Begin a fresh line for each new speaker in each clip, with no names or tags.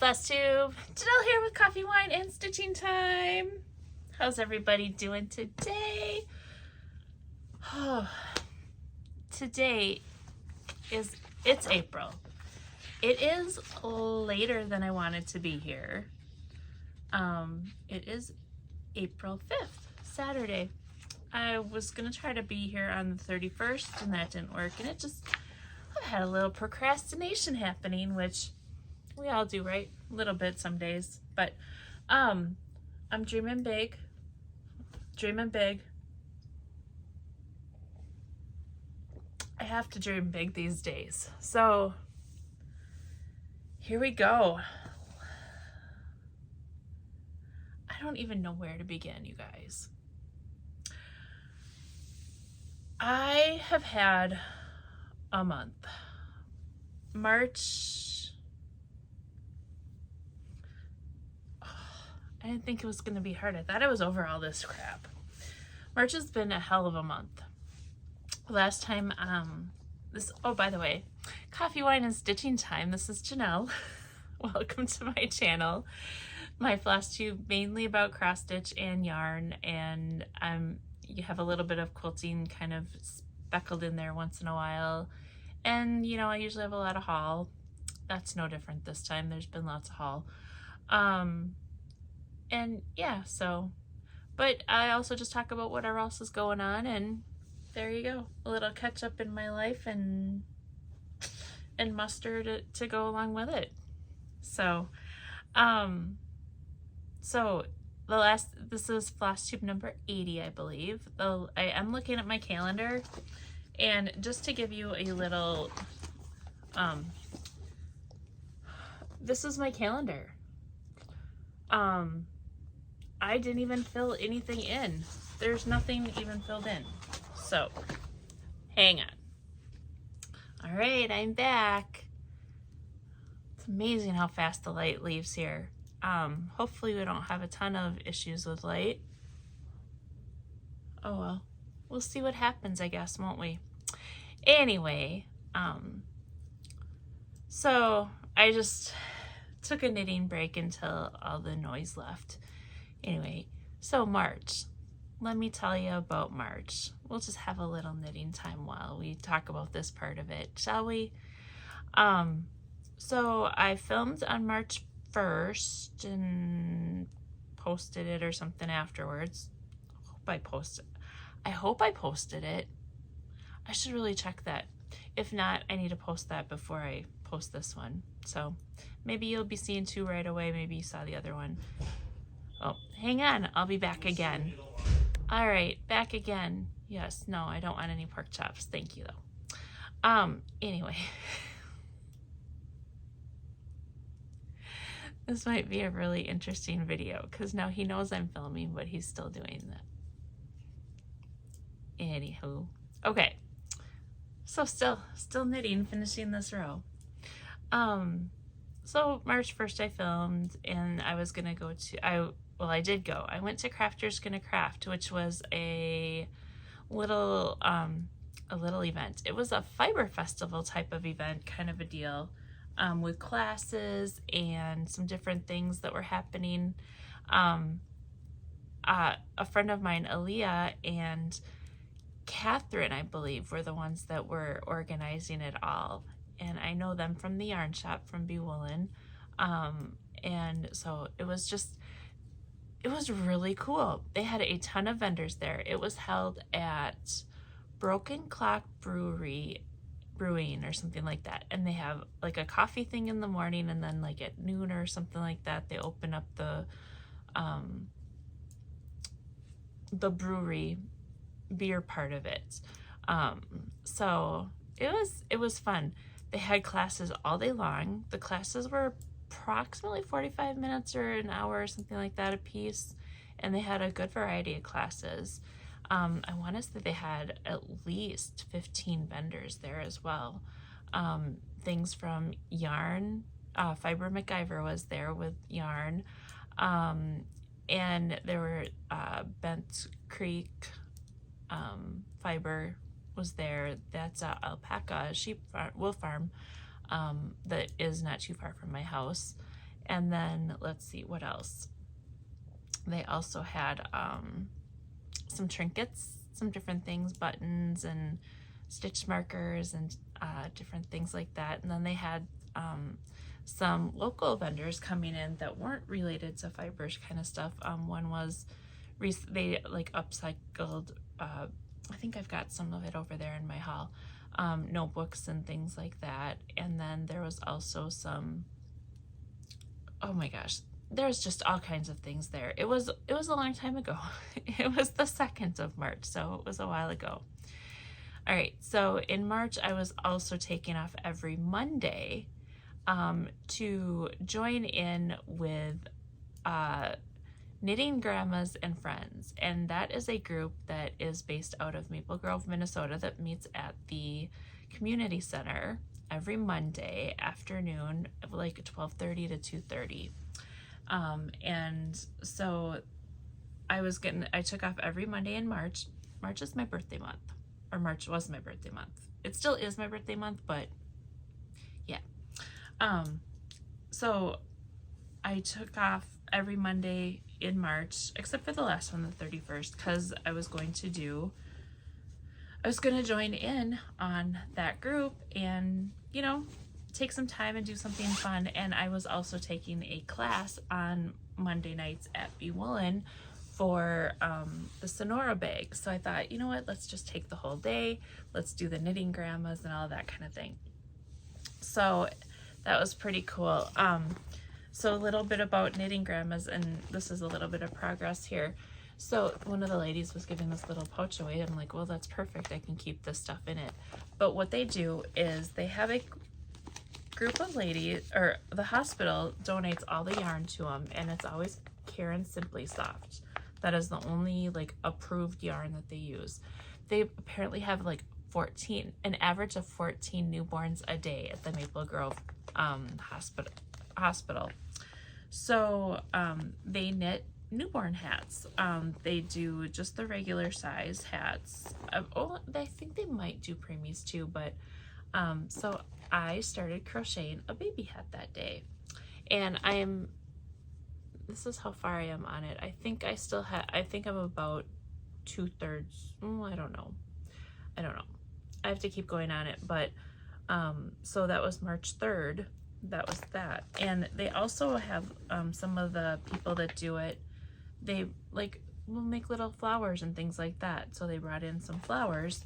FlossTube. Janelle here with coffee, wine, and stitching time. How's everybody doing today? Oh, today it's April. It is later than I wanted to be here. It is April 5th, Saturday. I was gonna try to be here on the 31st and that didn't work, and I had a little procrastination happening, which we all do, right? A little bit some days, but I'm dreaming big. I have to dream big these days. So here we go. I don't even know where to begin, you guys. I have had a month. March. I didn't think it was going to be hard. I thought I was over all this crap. March has been a hell of a month. Last time, oh, by the way, coffee, wine, and stitching time. This is Janelle. Welcome to my channel. My FlossTube, mainly about cross stitch and yarn, and you have a little bit of quilting kind of speckled in there once in a while. And, you know, I usually have a lot of haul. That's no different this time. There's been lots of haul. And yeah, so, but I also just talk about whatever else is going on, and there you go. A little catch up in my life and mustard to go along with it. So, this is FlossTube number 80, I believe. Though I am looking at my calendar, and just to give you a little, this is my calendar. I didn't even fill anything in. There's nothing even filled in. So, hang on. All right, I'm back. It's amazing how fast the light leaves here. Hopefully we don't have a ton of issues with light. Oh well, we'll see what happens, I guess, won't we? Anyway, so I just took a knitting break until all the noise left. Anyway, so March. Let me tell you about March. We'll just have a little knitting time while we talk about this part of it, shall we? So I filmed on March 1st and posted it or something afterwards. I hope I posted it. I should really check that. If not, I need to post that before I post this one. So maybe you'll be seeing two right away. Maybe you saw the other one. Oh, hang on. I'll be back again. All right, back again. Yes, no, I don't want any pork chops. Thank you, though. Anyway. This might be a really interesting video because now he knows I'm filming, but he's still doing that. Anywho. Okay. So still knitting, finishing this row. So March 1st I filmed, and I was gonna go to, I did go. I went to Crafters Gonna Craft, which was a little event. It was a fiber festival type of event, kind of a deal, with classes and some different things that were happening. A friend of mine, Aaliyah, and Catherine, I believe, were the ones that were organizing it all. And I know them from the yarn shop from Be Woolen. And so it was really cool. They had a ton of vendors there. It was held at Broken Clock Brewing or something like that. And they have like a coffee thing in the morning, and then like at noon or something like that, they open up the brewery beer part of it. So it was fun. They had classes all day long. The classes were approximately 45 minutes or an hour or something like that a piece, and they had a good variety of classes. I want to say they had at least 15 vendors there as well. Things from yarn, Fiber MacGyver was there with yarn, and there were Bent Creek Fiber was there. That's a alpaca sheep farm, wool farm that is not too far from my house. And then let's see what else. They also had some trinkets, some different things, buttons and stitch markers and different things like that. And then they had some local vendors coming in that weren't related to fibers kind of stuff. One was they like upcycled, I think I've got some of it over there in my haul, notebooks and things like that. And then there was also some, oh my gosh, there's just all kinds of things there. It was a long time ago. It was the 2nd of March, so it was a while ago. All right, so in March, I was also taking off every Monday to join in with Knitting Grandmas and Friends. And that is a group that is based out of Maple Grove, Minnesota, that meets at the community center every Monday afternoon of like 12:30 to 2:30. And so I took off every Monday in March. March is my birthday month, or March was my birthday month. It still is my birthday month, but yeah. So I took off every Monday in March, except for the last one, the 31st, because I was going to join in on that group and, you know, take some time and do something fun. And I was also taking a class on Monday nights at Be Woolen for the Sonora bag. So I thought, you know what, let's just take the whole day. Let's do the knitting grandmas and all that kind of thing. So that was pretty cool. So a little bit about knitting grandmas, and this is a little bit of progress here. So one of the ladies was giving this little pouch away, and I'm like, well, that's perfect. I can keep this stuff in it. But what they do is they have a group of ladies, or the hospital donates all the yarn to them, and it's always Karen Simply Soft. That is the only like approved yarn that they use. They apparently have like an average of 14 newborns a day at the Maple Grove hospital. So they knit newborn hats. They do just the regular size hats. I think they might do preemies too, but so I started crocheting a baby hat that day, and this is how far I am on it. I think I'm about 2/3. I don't know. I have to keep going on it, but so that was March 3rd. That was that. And they also have some of the people that do it, they like will make little flowers and things like that. So they brought in some flowers,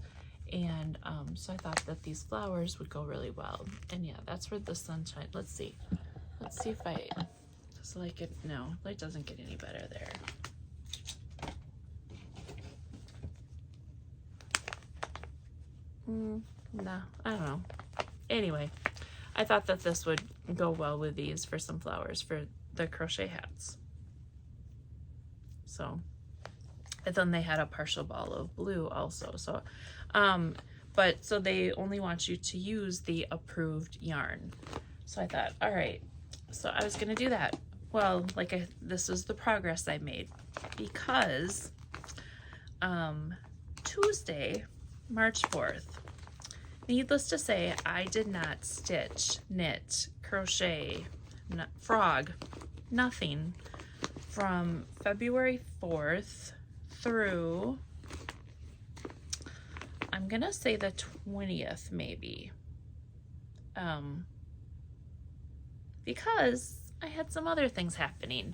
and so I thought that these flowers would go really well. And yeah, that's where the sunshine, let's see if I just like it. No, it doesn't get any better there. No, I don't know. Anyway, I thought that this would go well with these for some flowers for the crochet hats. So, and then they had a partial ball of blue also. So, but so they only want you to use the approved yarn. So I thought, all right, so I was gonna do that. Well, this is the progress I made, because Tuesday, March 4th, needless to say, I did not stitch, knit, crochet, frog, nothing from February 4th through, I'm gonna say the 20th maybe, because I had some other things happening.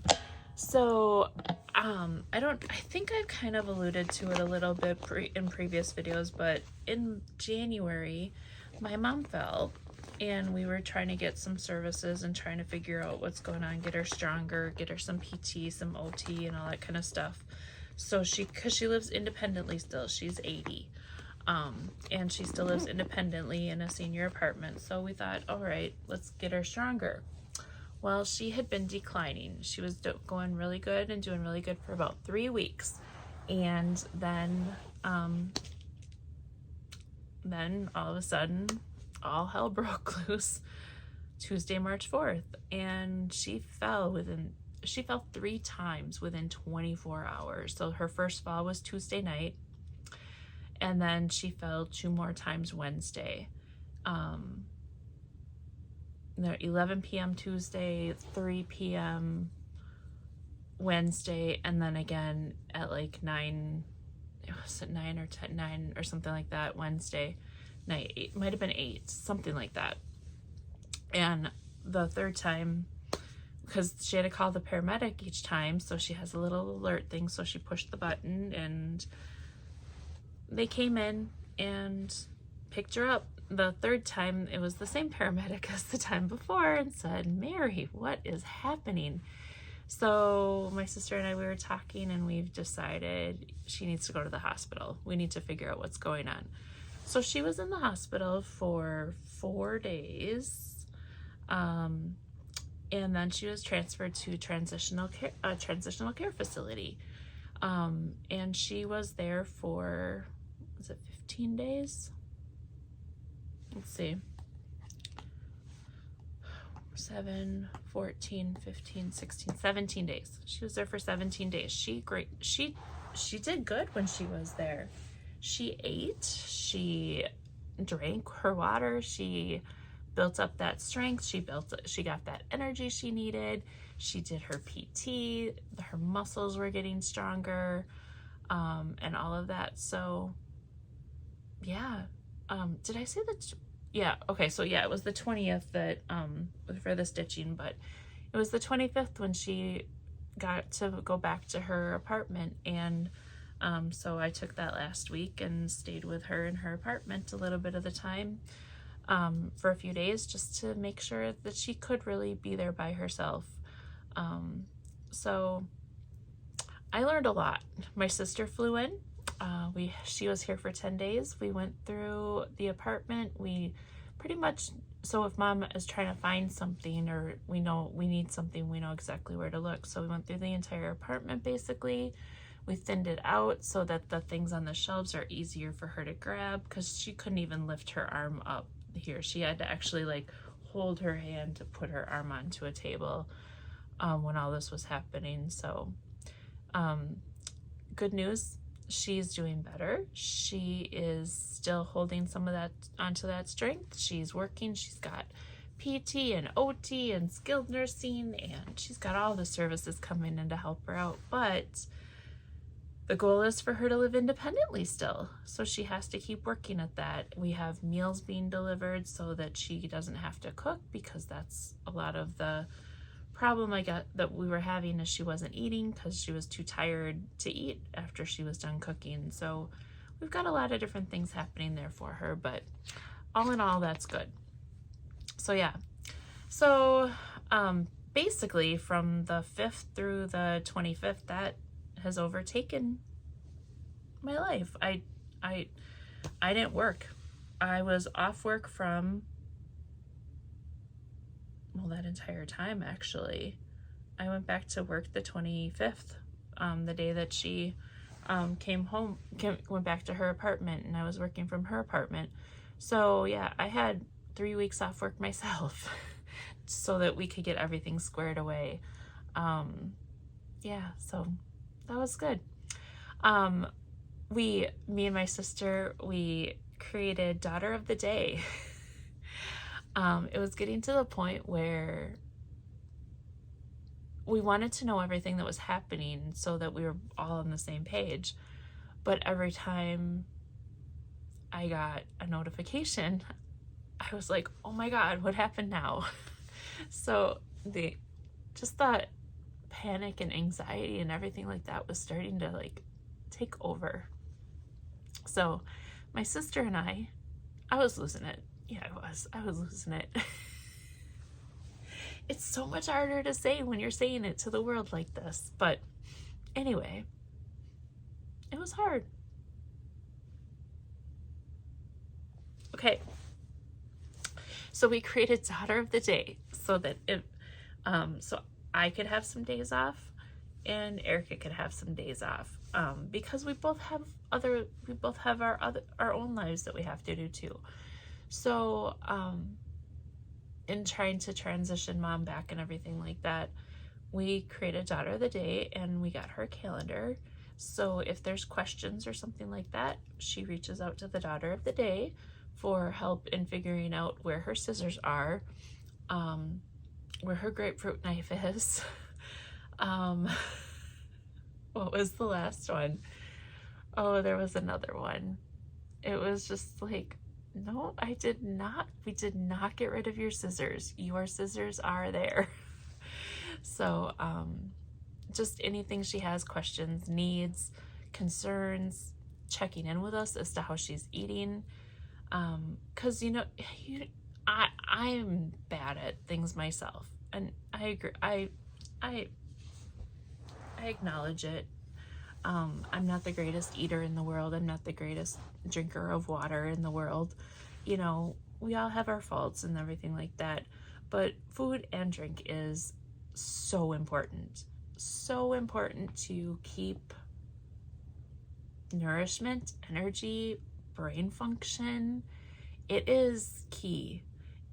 So I think I've kind of alluded to it a little bit in previous videos, but in January, my mom fell, and we were trying to get some services and trying to figure out what's going on, get her stronger, get her some PT, some OT, and all that kind of stuff. So because she lives independently still, she's 80, and she still lives independently in a senior apartment. So we thought, all right, let's get her stronger. Well, she had been declining. She was going really good and doing really good for about 3 weeks. And then all of a sudden, all hell broke loose Tuesday, March 4th. And she fell 3 times within 24 hours. So her first fall was Tuesday night. And then she fell 2 more times Wednesday. 11 p.m. Tuesday, 3 p.m. Wednesday, and then again at like 9, was it 9 or 10, 9 or something like that Wednesday night. It might have been 8, something like that. And the third time, because she had to call the paramedic each time, so she has a little alert thing, so she pushed the button and they came in and picked her up. The third time, it was the same paramedic as the time before and said, "Mary, what is happening?" So my sister and I, we were talking, and we've decided she needs to go to the hospital. We need to figure out what's going on. So she was in the hospital for 4 days. And then she was transferred to transitional care facility. And she was there for, was it 15 days? Let's see. 7, 14, 15, 16, 17 days. She was there for 17 days. She did good when she was there. She ate, she drank her water, she built up that strength, she got that energy she needed. She did her PT, her muscles were getting stronger, and all of that. So yeah. Did I say that? Yeah, okay, so yeah, it was the 20th that for the stitching, but it was the 25th when she got to go back to her apartment. And so I took that last week and stayed with her in her apartment a little bit of the time, for a few days, just to make sure that she could really be there by herself. So I learned a lot. My sister flew in. She was here for 10 days. We went through the apartment. We pretty much, so if mom is trying to find something, or we know we need something, we know exactly where to look. So we went through the entire apartment basically. We thinned it out so that the things on the shelves are easier for her to grab, because she couldn't even lift her arm up here. She had to actually like hold her hand to put her arm onto a table when all this was happening. So good news, she's doing better. She is still holding some of that onto that strength. She's working. She's got PT and OT and skilled nursing, and she's got all the services coming in to help her out. But the goal is for her to live independently still. So she has to keep working at that. We have meals being delivered so that she doesn't have to cook, because that's a lot of the problem I got that we were having, is she wasn't eating because she was too tired to eat after she was done cooking. So we've got a lot of different things happening there for her, but all in all, that's good. So yeah, so basically from the 5th through the 25th, that has overtaken my life. I didn't work. I was off work from, well, that entire time actually. I went back to work the 25th, the day that she went back to her apartment, and I was working from her apartment. So yeah, I had 3 weeks off work myself so that we could get everything squared away. Yeah, so that was good. Me and my sister, we created Daughter of the Day. It was getting to the point where we wanted to know everything that was happening so that we were all on the same page. But every time I got a notification, I was like, oh my God, what happened now? So just that panic and anxiety and everything like that was starting to like take over. So my sister and I was losing it. Yeah, I was losing it. It's so much harder to say when you're saying it to the world like this. But anyway, it was hard. Okay. So we created Daughter of the Day so that so I could have some days off and Erica could have some days off. Because we both have our own lives that we have to do too. So, in trying to transition mom back and everything like that, we created Daughter of the Day, and we got her calendar. So if there's questions or something like that, she reaches out to the Daughter of the Day for help in figuring out where her scissors are. where her grapefruit knife is. What was the last one? Oh, there was another one. It was just like, no, we did not get rid of your scissors. Your scissors are there. So, just anything she has, questions, needs, concerns, checking in with us as to how she's eating. Cause I'm bad at things myself, and I agree. I acknowledge it. I'm not the greatest eater in the world. I'm not the greatest drinker of water in the world. We all have our faults and everything like that, but food and drink is so important. So important to keep nourishment, energy, brain function. It is key.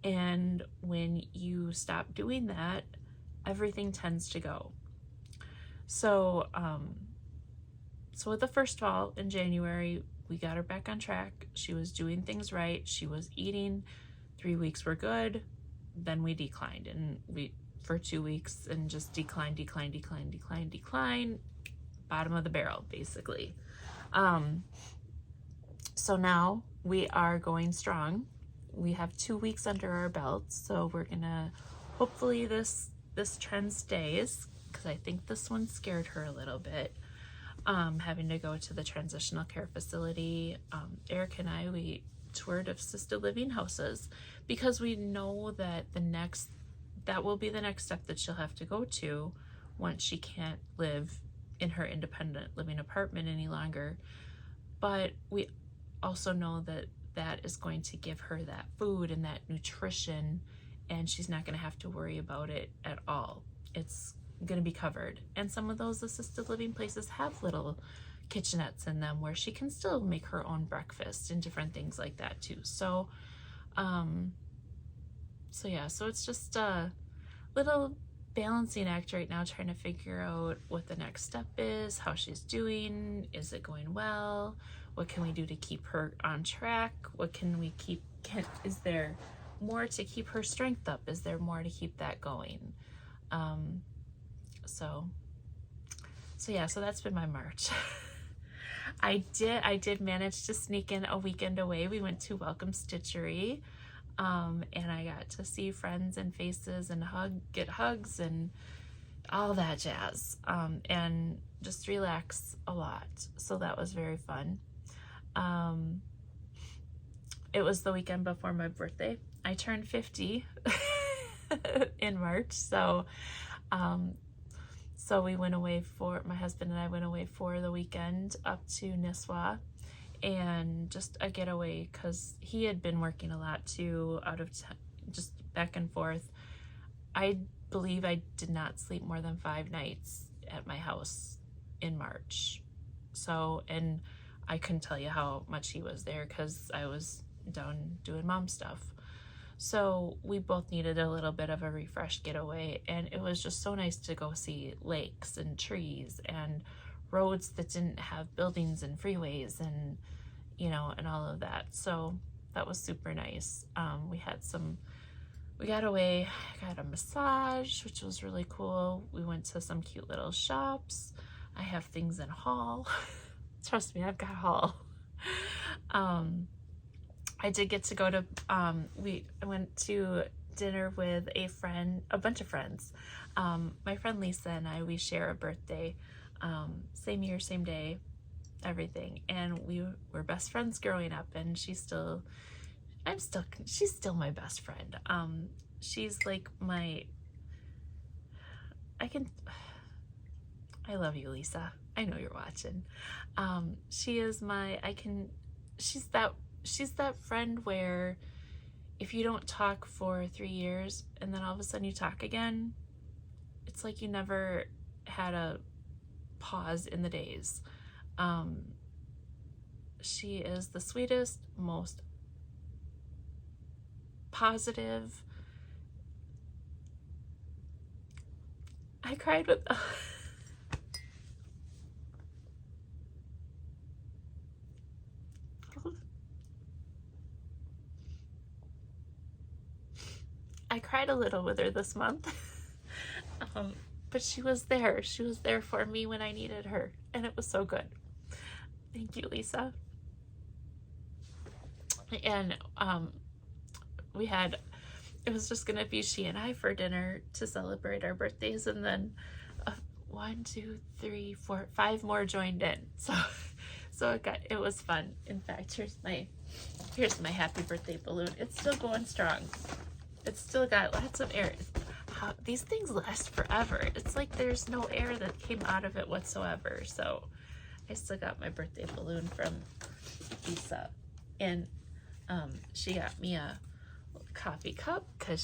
And when you stop doing that, everything tends to go. So, with the first fall in January, we got her back on track. She was doing things right. She was eating. 3 weeks were good. Then we declined, and for 2 weeks, and just decline. Bottom of the barrel, basically. So now we are going strong. We have 2 weeks under our belts, so we're gonna, hopefully this trend stays, because I think this one scared her a little bit. Having to go to the transitional care facility. Eric and I, we toured assisted living houses because we know that that will be the next step that she'll have to go to once she can't live in her independent living apartment any longer. But we also know that that is going to give her that food and that nutrition, and she's not going to have to worry about it at all. It's going to be covered. And some of those assisted living places have little kitchenettes in them where she can still make her own breakfast and different things like that too. So so it's just a little balancing act right now, trying to figure out what the next step is, how she's doing, is it going well, what can we do to keep her on track, what can we keep, is there more to keep her strength up, is there more to keep that going? So that's been my March. I did manage to sneak in a weekend away. We went to Welcome Stitchery, and I got to see friends and faces and get hugs and all that jazz, and just relax a lot. So that was very fun. It was the weekend before my birthday. I turned 50 in March, so we went away my husband and I went away for the weekend up to Nisswa, and just a getaway because he had been working a lot too, just back and forth. I believe I did not sleep more than 5 nights at my house in March. So, and I couldn't tell you how much he was there because I was down doing mom stuff. So we both needed a little bit of a refresh getaway, and it was just so nice to go see lakes and trees and roads that didn't have buildings and freeways and and all of that. So that was super nice. We got away, got a massage, which was really cool. We went to some cute little shops. I have things in haul. Trust me, I've got haul. I did get to go to, I went to dinner with a bunch of friends. My friend Lisa and I, we share a birthday, same year, same day, everything. And we were best friends growing up, and she's still my best friend. She's like I love you, Lisa. I know you're watching. She's that friend where if you don't talk for 3 years and then all of a sudden you talk again, it's like you never had a pause in the days. She is the sweetest, most positive. I cried with I cried a little with her this month. But she was there. She was there for me when I needed her, and it was so good. Thank you, Lisa. And it was just gonna be she and I for dinner to celebrate our birthdays, and then 1, 2, 3, 4, 5 more joined in. So it was fun. In fact, here's my happy birthday balloon. It's still going strong. It's still got lots of air. These things last forever. It's like there's no air that came out of it whatsoever. So I still got my birthday balloon from Lisa, and she got me a coffee cup because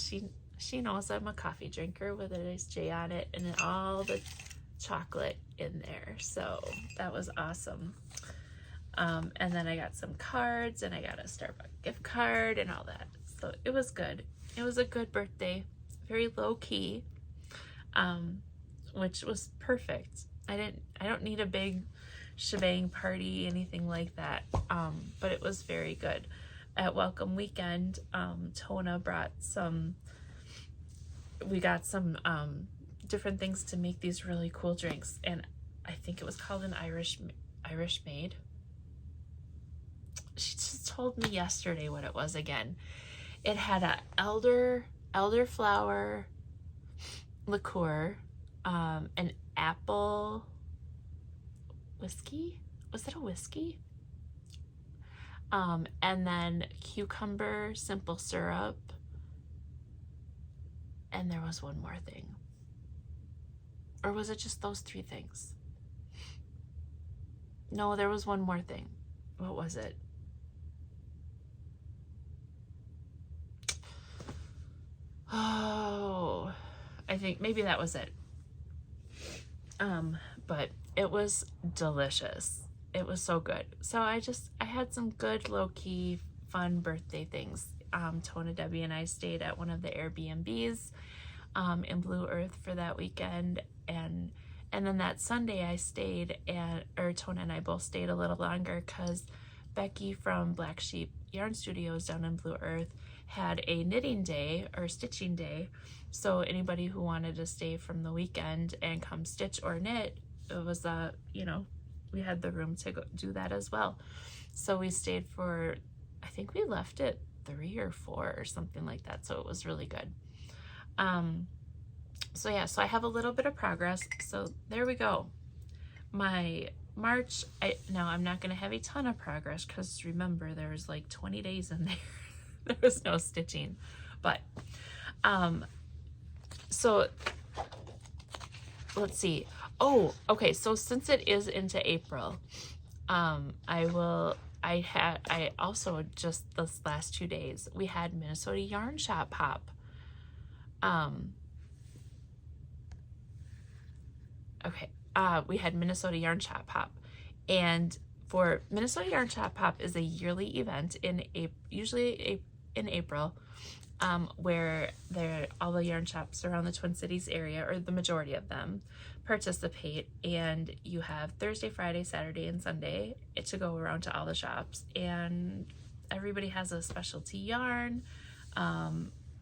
she knows I'm a coffee drinker with a nice J on it and all the chocolate in there. So that was awesome. And then I got some cards, and I got a Starbucks gift card and all that. So it was good. It was a good birthday, very low key, which was perfect. I don't need a big shebang party, anything like that. But it was very good. At Welcome Weekend, Tona brought we got some different things to make these really cool drinks, and I think it was called an Irish Maid. She just told me yesterday what it was again. It had a elderflower liqueur, an apple whiskey. Was it a whiskey? And then cucumber simple syrup, and there was one more thing. Or was it just those 3 things? No, there was one more thing. What was it? Oh, I think maybe that was it. But it was delicious. It was so good. So I had some good low-key fun birthday things. Tona, Debbie, and I stayed at one of the Airbnbs in Blue Earth for that weekend, and then that Sunday I stayed Tona and I both stayed a little longer because Becky from Black Sheep Yarn Studios down in Blue Earth had a knitting day or stitching day. So anybody who wanted to stay from the weekend and come stitch or knit, it was we had the room to go do that as well. So we stayed for, I think we left at 3 or 4 or something like that. So it was really good. So yeah, so I have a little bit of progress. So there we go. My March, I'm not going to have a ton of progress because remember there was like 20 days in there. There was no stitching, but so let's see. Oh, okay. So since it is into April, I also just this last 2 days, we had Minnesota Yarn Shop Pop. We had Minnesota Yarn Shop Pop, and for Minnesota Yarn Shop Pop is a yearly event usually in April, where all the yarn shops around the Twin Cities area, or the majority of them, participate, and you have Thursday, Friday, Saturday, and Sunday to go around to all the shops, and everybody has a specialty yarn.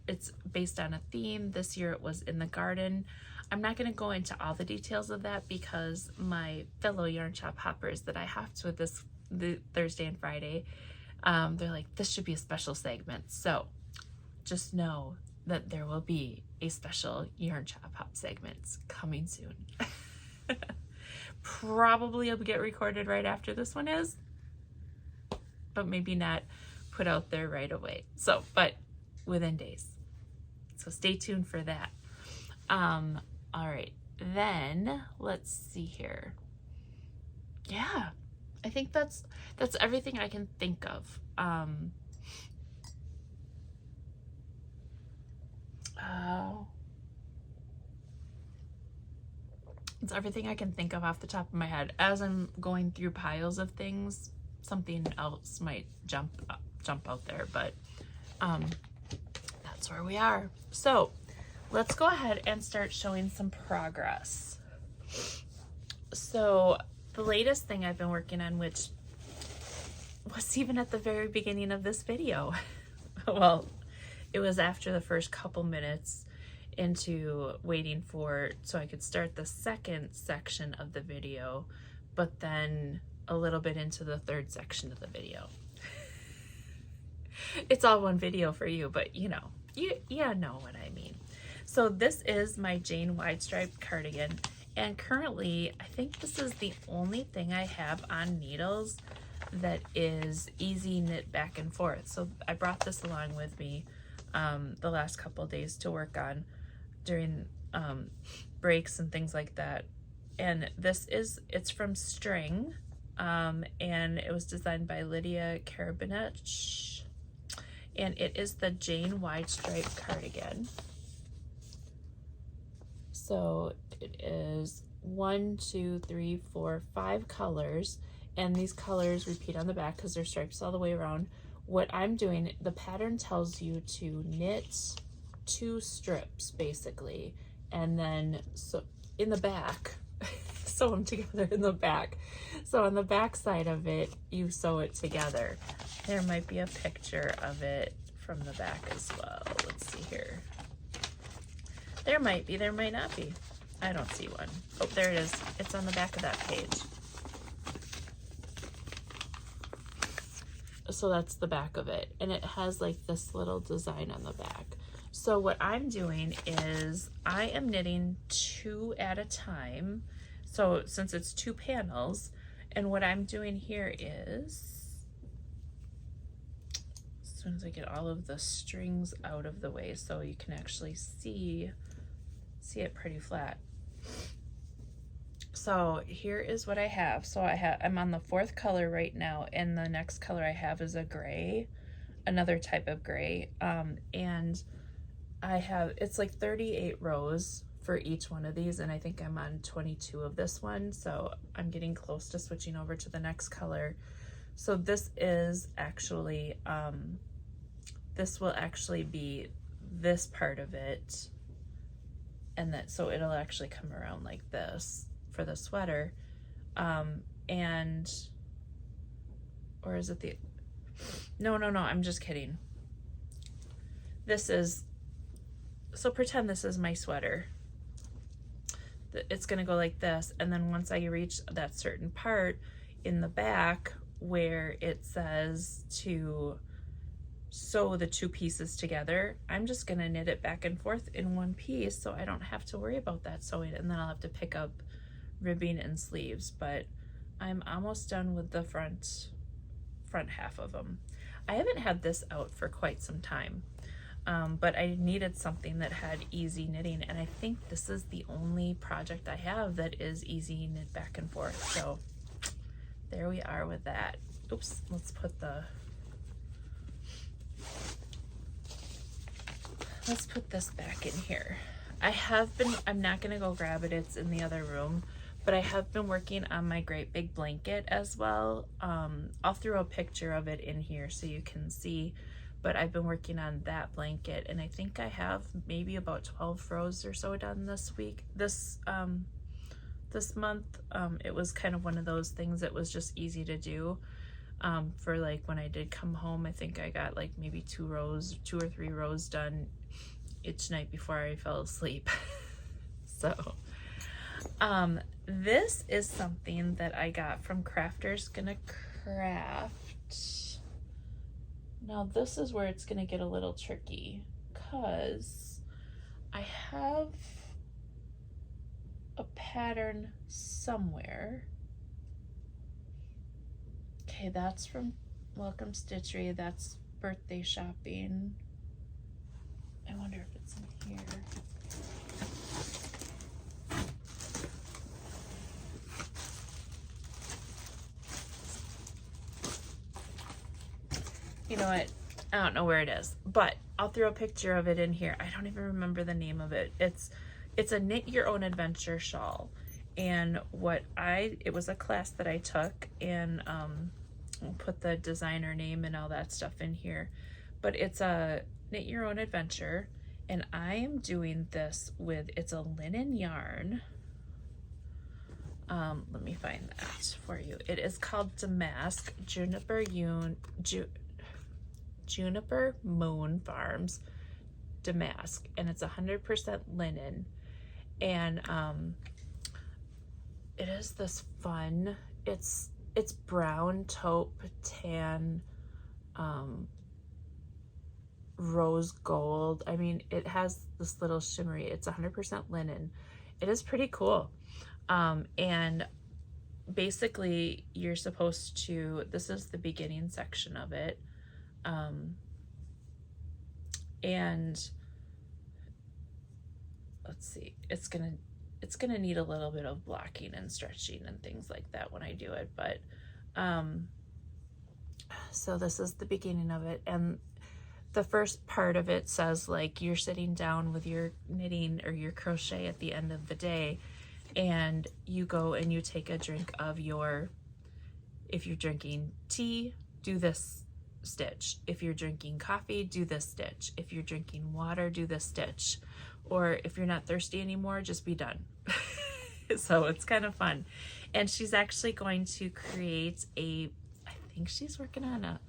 It's based on a theme. This year it was in the garden. I'm not going to go into all the details of that because my fellow yarn shop hoppers that I hopped with the Thursday and Friday, they're like, this should be a special segment. So just know that there will be a special yarn shop hop segment coming soon. Probably it'll get recorded right after this one is, but maybe not put out there right away. So, but within days. So stay tuned for that. All right, then let's see here. Yeah, I think that's everything I can think of. It's everything I can think of off the top of my head. As I'm going through piles of things, something else might jump out there, but that's where we are. So let's go ahead and start showing some progress. So the latest thing I've been working on, which was even at the very beginning of this video, well, it was after the first couple minutes into waiting so I could start the second section of the video, but then a little bit into the third section of the video. It's all one video for you, but you know what I mean. So this is my Jane wide stripe cardigan, and currently I think this is the only thing I have on needles that is easy knit back and forth. So I brought this along with me the last couple of days to work on during breaks and things like that. And it's from String, and it was designed by Lydia Karabinich, and it is the Jane wide stripe cardigan. So it is 1, 2, 3, 4, 5 colors, and these colors repeat on the back because they're stripes all the way around. What I'm doing, the pattern tells you to knit 2 strips basically, and then so in the back sew them together in the back. So on the back side of it, you sew it together. There might be a picture of it from the back as well. Let's see here. There might be, there might not be. I don't see one. Oh, there it is. It's on the back of that page. So that's the back of it. And it has like this little design on the back. So what I'm doing is I am knitting 2 at a time. So since it's 2 panels, and what I'm doing here is, as soon as I get all of the strings out of the way so you can actually see it pretty flat. So here is what I have. So I'm on the 4th color right now, and the next color I have is a gray, another type of gray. And it's like 38 rows for each one of these, and I think I'm on 22 of this one, so I'm getting close to switching over to the next color. So this is actually, this will actually be this part of it, and so it'll actually come around like this for the sweater, or is it no, I'm just kidding. So pretend this is my sweater. It's gonna go like this, and then once I reach that certain part in the back where it says to sew the 2 pieces together, I'm just gonna knit it back and forth in one piece so I don't have to worry about that sewing, and then I'll have to pick up ribbing and sleeves. But I'm almost done with the front half of them. I haven't had this out for quite some time. But I needed something that had easy knitting, and I think this is the only project I have that is easy knit back and forth. So there we are with that. Oops, let's put this back in here. I'm not gonna go grab it, it's in the other room, but I have been working on my great big blanket as well. I'll throw a picture of it in here so you can see. But I've been working on that blanket, and I think I have maybe about 12 rows or so done this month. It was kind of one of those things that was just easy to do. For like when I did come home, I think I got like maybe 2 or 3 rows done each night before I fell asleep. So this is something that I got from Crafters Gonna Craft. Now this is where it's gonna get a little tricky, because I have a pattern somewhere. Okay, that's from Welcome Stitchery. That's birthday shopping. I wonder if it's in here. You know what? I don't know where it is, but I'll throw a picture of it in here. I don't even remember the name of it. It's a knit your own adventure shawl, and it was a class that I took, and I'll put the designer name and all that stuff in here. But it's a knit your own adventure, and I am doing this with, it's a linen yarn. Let me find that for you. It is called Damask Juniper Moon Farms damask, and it's 100% linen, and it is this fun, it's brown, taupe, tan, rose gold. I mean, it has this little shimmery, it's 100% linen. It is pretty cool. And basically you're supposed to, this is the beginning section of it, and let's see, it's gonna need a little bit of blocking and stretching and things like that when I do it, but so this is the beginning of it, and the first part of it says like you're sitting down with your knitting or your crochet at the end of the day, and you go and you take a drink of your, if you're drinking tea, do this stitch. If you're drinking coffee, do this stitch. If you're drinking water, do this stitch. Or if you're not thirsty anymore, just be done. So it's kind of fun. And she's actually going to create a, I think she's working on a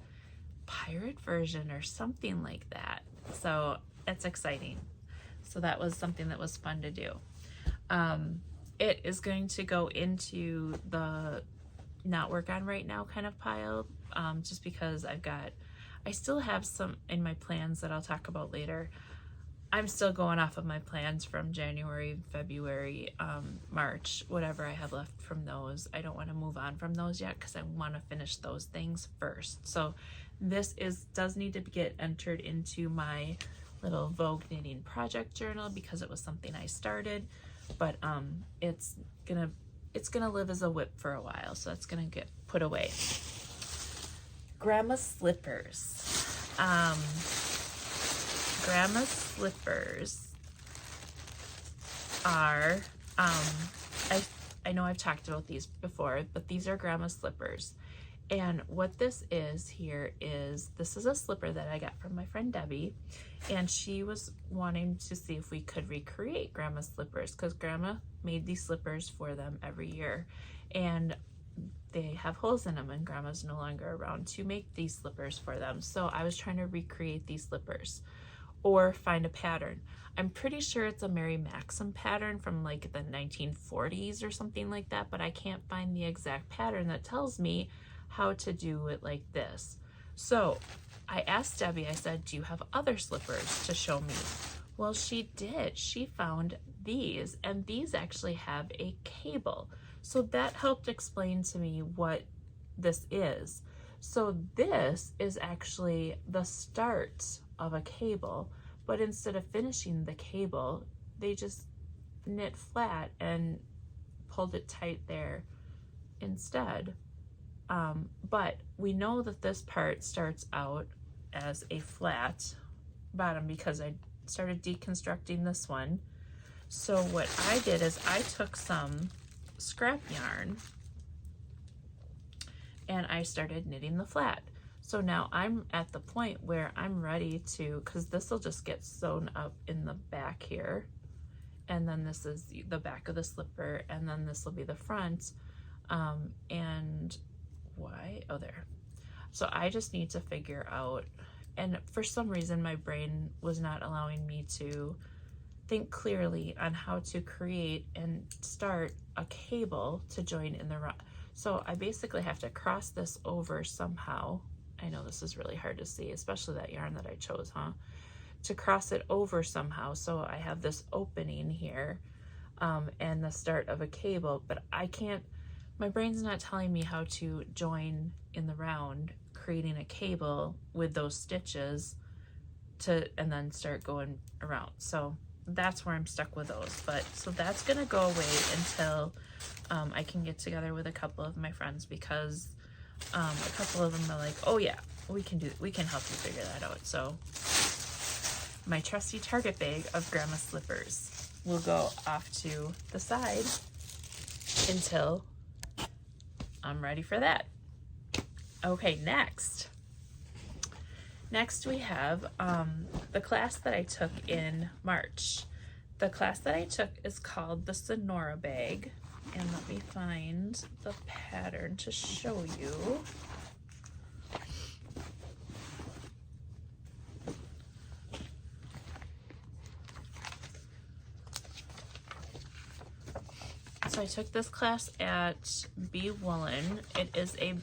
pirate version or something like that. So it's exciting. So that was something that was fun to do. It is going to go into the not work on right now kind of pile, just because I still have some in my plans that I'll talk about later. I'm still going off of my plans from January, February, March, whatever I have left from those. I don't want to move on from those yet because I want to finish those things first. So this does need to get entered into my little Vogue knitting project journal because it was something I started, but it's gonna live as a whip for a while, so that's gonna get put away. Grandma's slippers. Grandma's slippers are, I know I've talked about these before, but these are Grandma's slippers. And what this is here is, this is a slipper that I got from my friend Debbie, and she was wanting to see if we could recreate Grandma's slippers because Grandma made these slippers for them every year, and they have holes in them, and Grandma's no longer around to make these slippers for them. So I was trying to recreate these slippers or find a pattern. I'm pretty sure it's a Mary Maxim pattern from like the 1940s or something like that, but I can't find the exact pattern that tells me how to do it like this. So I asked Debbie, I said, do you have other slippers to show me? Well, she did. She found these, and these actually have a cable. So that helped explain to me what this is. So this is actually the start of a cable, but instead of finishing the cable, they just knit flat and pulled it tight there instead. But we know that this part starts out as a flat bottom because I started deconstructing this one. So what I did is I took some scrap yarn and I started knitting the flat. So now I'm at the point where I'm ready to, because this will just get sewn up in the back here, and then this is the back of the slipper, and then this will be the front, and why? Oh, there. So I just need to figure out, and for some reason my brain was not allowing me to think clearly on how to create and start a cable to join in the round. So I basically have to cross this over somehow. I know this is really hard to see, especially that yarn that I chose, huh? To cross it over somehow. So I have this opening here, and the start of a cable, but I can't, my brain's not telling me how to join in the round, creating a cable with those stitches and then start going around. So that's where I'm stuck with those. But so that's gonna go away until I can get together with a couple of my friends, because a couple of them are like, oh yeah, we can help you figure that out. So my trusty Target bag of Grandma slippers will go off to the side until I'm ready for that. Okay, next we have the class that I took in March. The class that I took is called the Sonora bag, and let me find the pattern to show you. So I took this class at Be Woolen. It is a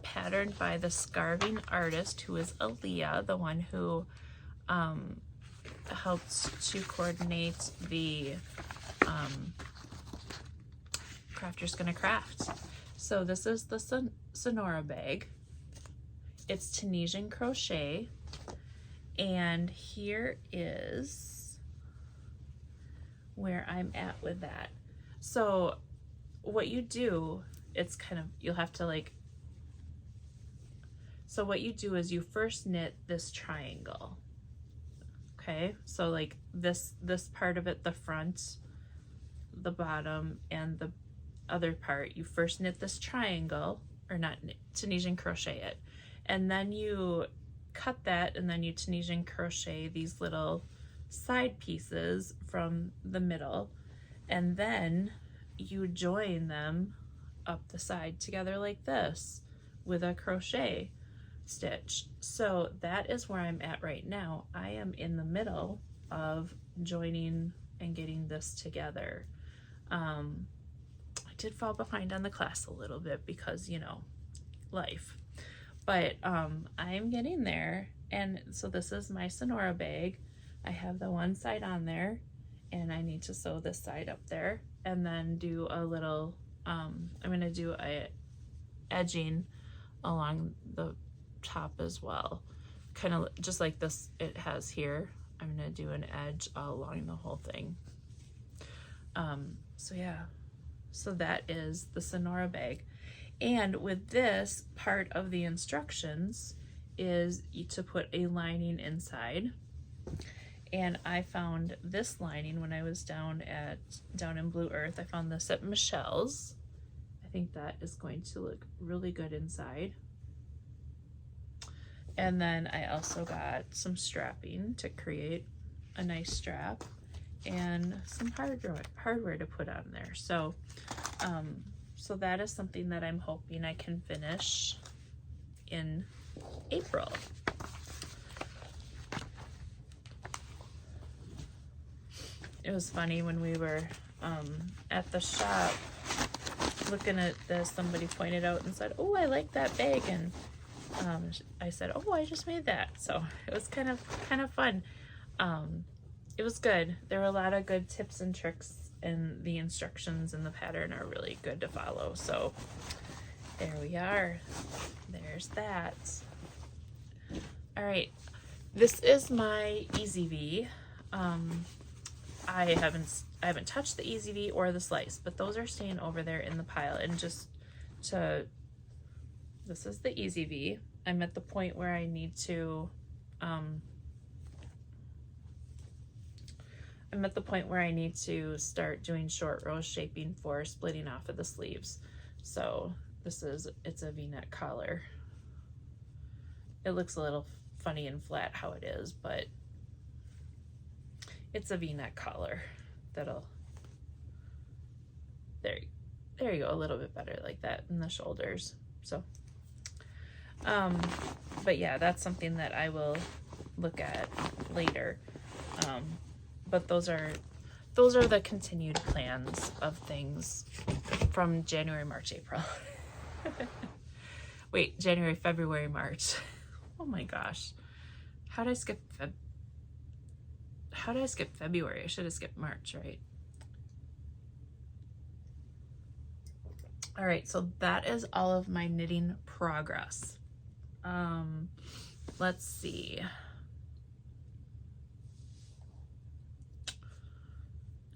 pattern by the scarving artist, who is Aaliyah, the one who helped to coordinate the Crafter's Gonna Craft. So this is the Sonora bag. It's Tunisian crochet, and here is where I'm at with that. So what you do, it's kind of, you'll have to like, so what you do is you first knit this triangle. Okay, so like this part of it, the front, the bottom, and the other part, you first knit this triangle, or not knit, Tunisian crochet it, and then you cut that, and then you Tunisian crochet these little side pieces from the middle, and then you join them up the side together like this with a crochet stitch. So that is where I'm at right now. I am in the middle of joining and getting this together. I did fall behind on the class a little bit because, you know, life, but I'm getting there. And so this is my Sonora bag. I have the one side on there, and I need to sew this side up there, and then do a little I'm gonna do a edging along the top as well, kind of just like this it has here. I'm gonna do an edge all along the whole thing. So yeah, so that is the Sonora bag. And with this, part of the instructions is to put a lining inside, and I found this lining when I was down in Blue Earth. I found this at Michelle's. I think that is going to look really good inside. And then I also got some strapping to create a nice strap, and some hardware to put on there. So so that is something that I'm hoping I can finish in April. It was funny when we were at the shop looking at this, somebody pointed out and said, "Oh, I like that bag," and I said, "Oh, I just made that." So it was kind of fun. It was good. There were a lot of good tips and tricks, and the instructions in the pattern are really good to follow. So there we are. There's that. All right, this is my Easy V. I haven't touched the Easy V or the slice, but those are staying over there in the pile. And just to, this is the Easy V. I'm at the point where I need to start doing short row shaping for splitting off of the sleeves. So it's a V-neck collar. It looks a little funny and flat how it is, but it's a V-neck collar that'll, there you go, a little bit better like that in the shoulders. So but yeah, that's something that I will look at later. But those are the continued plans of things from January, March, April. Wait, January, February, March. Oh my gosh. How did I skip February? I should have skipped March, right? All right, so that is all of my knitting progress. Let's see.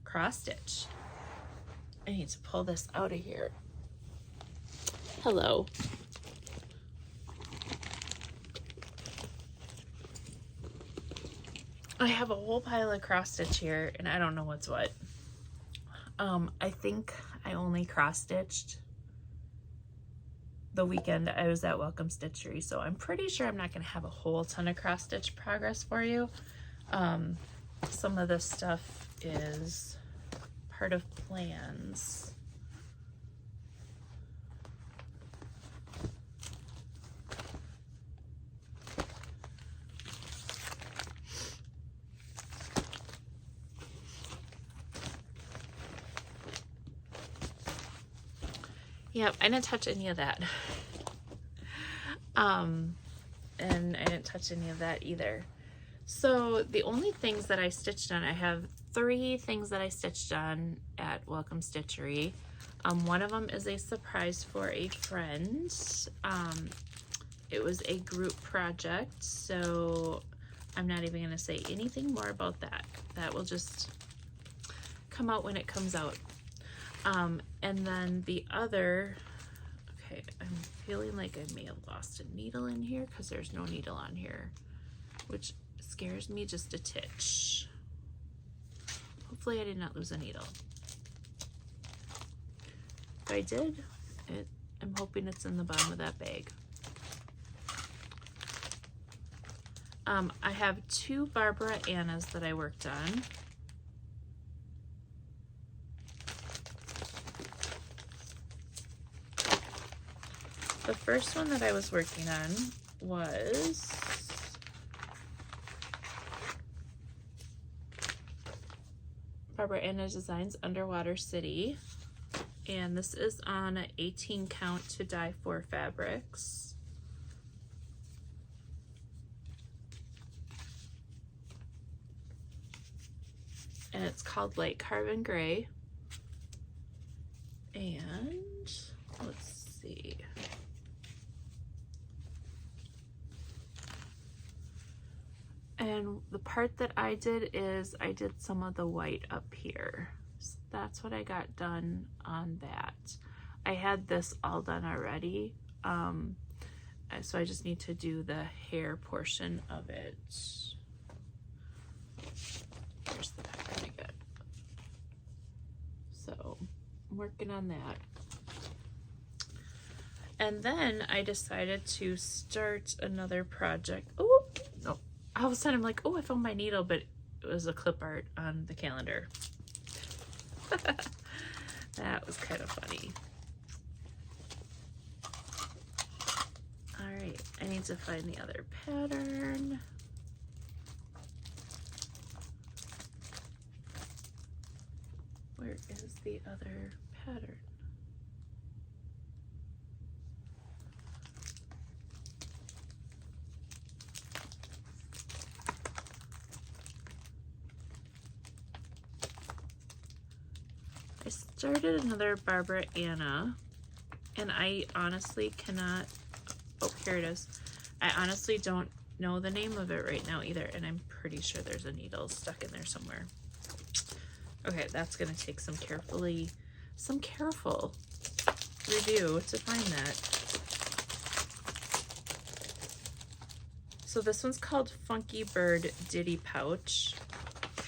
Cross stitch. I need to pull this out of here. Hello. I have a whole pile of cross stitch here, and I don't know what's what. I think I only cross stitched the weekend I was at Welcome Stitchery, so I'm pretty sure I'm not going to have a whole ton of cross stitch progress for you. Some of this stuff is part of plans. Yep, I didn't touch any of that. And I didn't touch any of that either. So the only things that I stitched on, I have 3 things that I stitched on at Welcome Stitchery. One of them is a surprise for a friend. It was a group project, so I'm not even going to say anything more about that. That will just come out when it comes out. And then the other, okay, I'm feeling like I may have lost a needle in here because there's no needle on here, which scares me just a titch. Hopefully I did not lose a needle. If I did, I'm hoping it's in the bottom of that bag. I have 2 Barbara Annas that I worked on. The first one that I was working on was Barbara Anna Designs Underwater City, and this is on an 18 count to dye 4 fabrics. And it's called Light Carven Gray. And let's see. And the part that I did is I did some of the white up here. So that's what I got done on that. I had this all done already. So I just need to do the hair portion of it. There's the pattern again. So I'm working on that. And then I decided to start another project. Oh, no. All of a sudden I'm like, oh, I found my needle, but it was a clip art on the calendar. That was kind of funny. All right, I need to find the other pattern. Where is the other pattern? I started another Barbara Anna, and I honestly cannot, oh, here it is. I honestly don't know the name of it right now either, and I'm pretty sure there's a needle stuck in there somewhere. Okay, that's gonna take some careful review to find that. So this one's called Funky Bird Ditty Pouch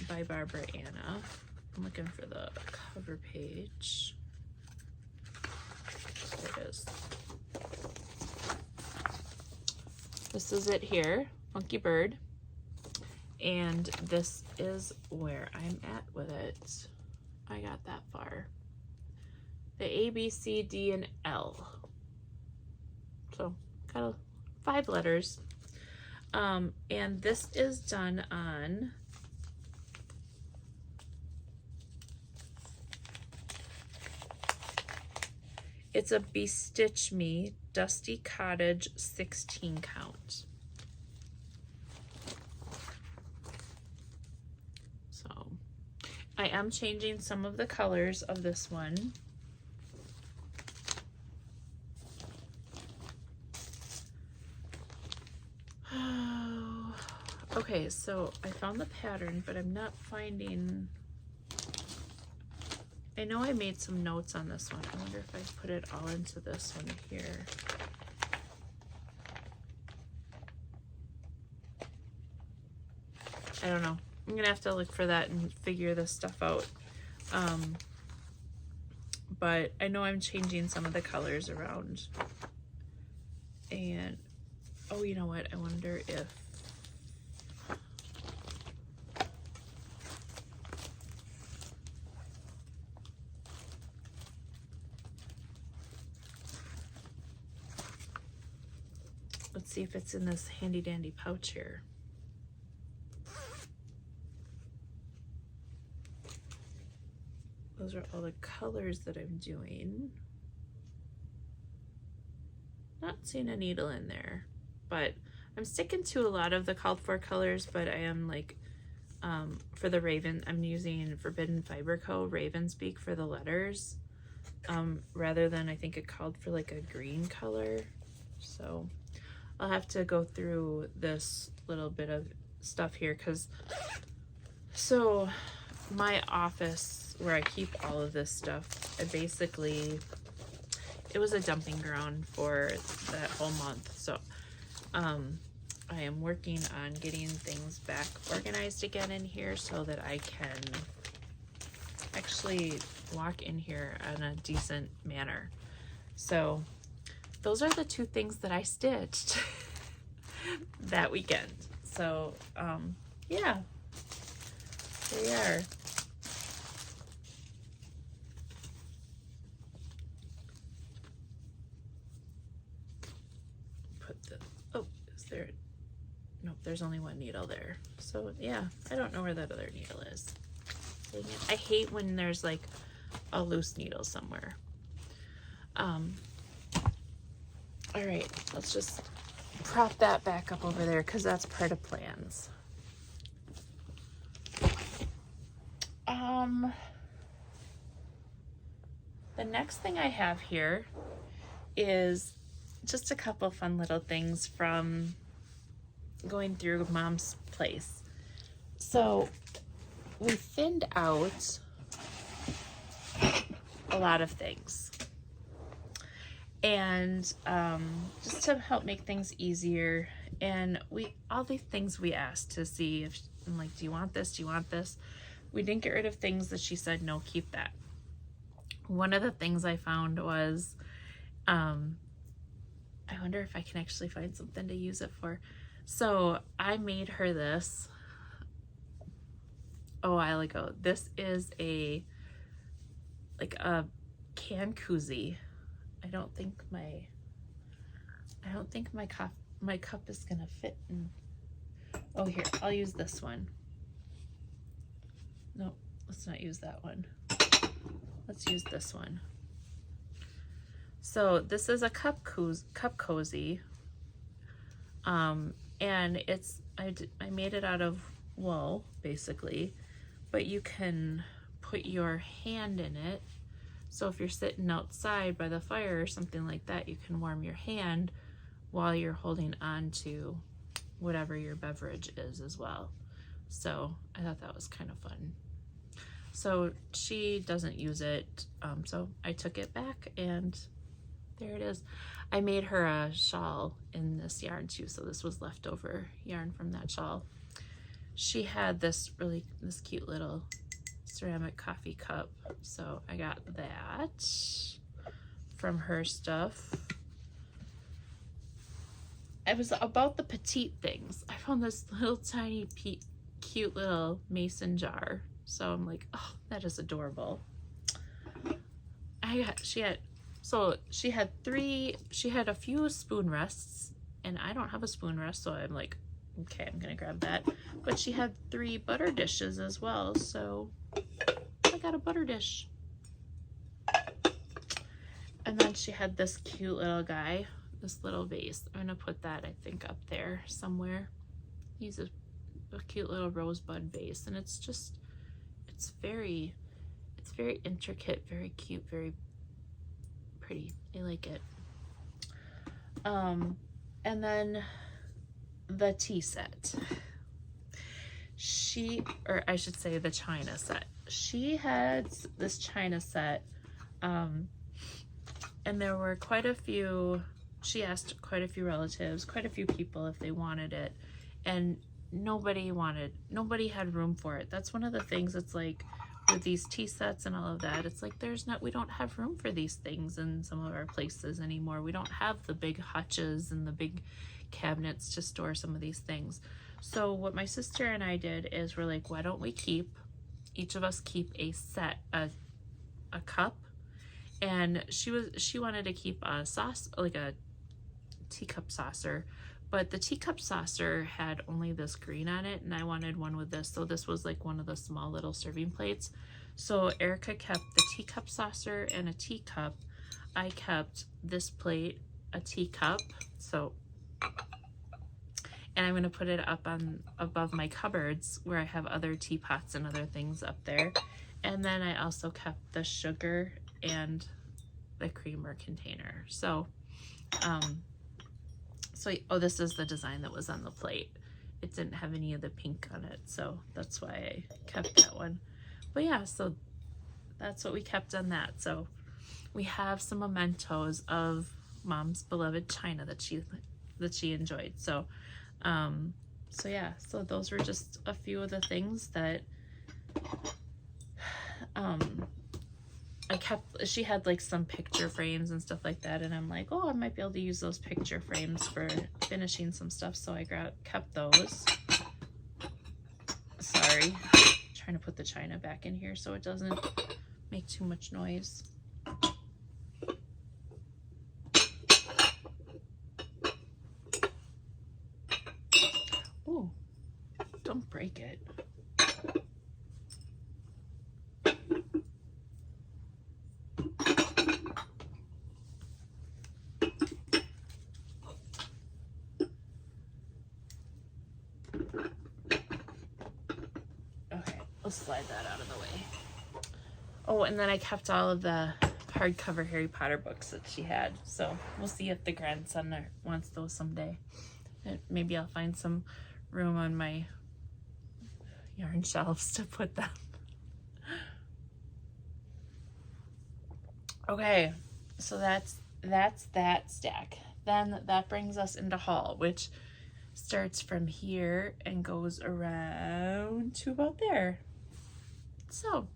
by Barbara Anna. I'm looking for the cover page. There it is. This is it here, Funky Bird. And this is where I'm at with it. I got that far. The A, B, C, D, and L. So, got 5 letters. And this is done on it's a Bestitch Me Dusty Cottage 16 count. So I am changing some of the colors of this one. Okay, so I found the pattern, but I'm not finding. I know I made some notes on this one. I wonder if I put it all into this one here. I don't know. I'm gonna have to look for that and figure this stuff out. But I know I'm changing some of the colors around. And, oh, you know what? I wonder if let's see if it's in this handy dandy pouch here. Those are all the colors that I'm doing. seeing a needle in there, but I'm sticking to a lot of the called for colors, but I am like, for the Raven, I'm using Forbidden Fiber Co. Raven's Beak for the letters, rather than, I think it called for like a green color. So I'll have to go through this little bit of stuff here, because so my office where I keep all of this stuff, it was a dumping ground for that whole month. So I am working on getting things back organized again in here so that I can actually walk in here in a decent manner. So those are the two things that I stitched that weekend. So yeah, there we are. Nope, there's only one needle there. So yeah, I don't know where that other needle is. Dang it. I hate when there's like a loose needle somewhere. All right, let's just prop that back up over there because that's part of plans. The next thing I have here is just a couple fun little things from going through Mom's place. So we thinned out a lot of things, and just to help make things easier, and all the things we asked to see if, I'm like, do you want this, do you want this? We didn't get rid of things that she said no, keep that. One of the things I found was I wonder if I can actually find something to use it for. So I made her this a while ago. This is like a can koozie. I don't think my cup is gonna fit in. Oh, here, I'll use this one. No, let's not use that one. Let's use this one. So this is a cup cozy, and I made it out of wool basically, but you can put your hand in it. So if you're sitting outside by the fire or something like that, you can warm your hand while you're holding on to whatever your beverage is as well. So I thought that was kind of fun. So she doesn't use it, so I took it back and there it is. I made her a shawl in this yarn too, so this was leftover yarn from that shawl. She had this cute little ceramic coffee cup, so I got that from her stuff. It was about the petite things. I found this little tiny cute little mason jar, so I'm like, oh, that is adorable. She had a few spoon rests, and I don't have a spoon rest, so I'm like, okay, I'm gonna grab that. But she had 3 butter dishes as well, so I got a butter dish. And then she had this cute little guy, this little vase. I'm gonna put that, I think, up there somewhere. He's a cute little rosebud vase, and it's very intricate, very cute, very pretty. I like it. And then the tea set. Or I should say the china set. She had this china set, and there were quite a few, she asked quite a few relatives, quite a few people if they wanted it, and nobody had room for it. That's one of the things. It's like with these tea sets and all of that, it's like we don't have room for these things in some of our places anymore. We don't have the big hutches and the big cabinets to store some of these things. So what my sister and I did is we're like, why don't we each of us keep a set, a cup, and she wanted to keep a sauce, like a teacup saucer, but the teacup saucer had only this green on it, and I wanted one with this, so this was like one of the small little serving plates. So Erica kept the teacup saucer and a teacup. I kept this plate a teacup. So, and I'm going to put it up on above my cupboards where I have other teapots and other things up there. And then I also kept the sugar and the creamer container. So, oh, this is the design that was on the plate. It didn't have any of the pink on it, so that's why I kept that one. But yeah, so that's what we kept on that. So we have some mementos of Mom's beloved china that she enjoyed. So so yeah, so those were just a few of the things that I kept. She had like some picture frames and stuff like that, and I'm like, oh, I might be able to use those picture frames for finishing some stuff, so I kept those. Sorry, trying to put the china back in here so it doesn't make too much noise. Oh, don't break it. I'll slide that out of the way. Oh, and then I kept all of the hardcover Harry Potter books that she had. So we'll see if the grandson wants those someday. And maybe I'll find some room on my yarn shelves to put them. Okay, so that's that stack. Then that brings us into haul, which starts from here and goes around to about there. So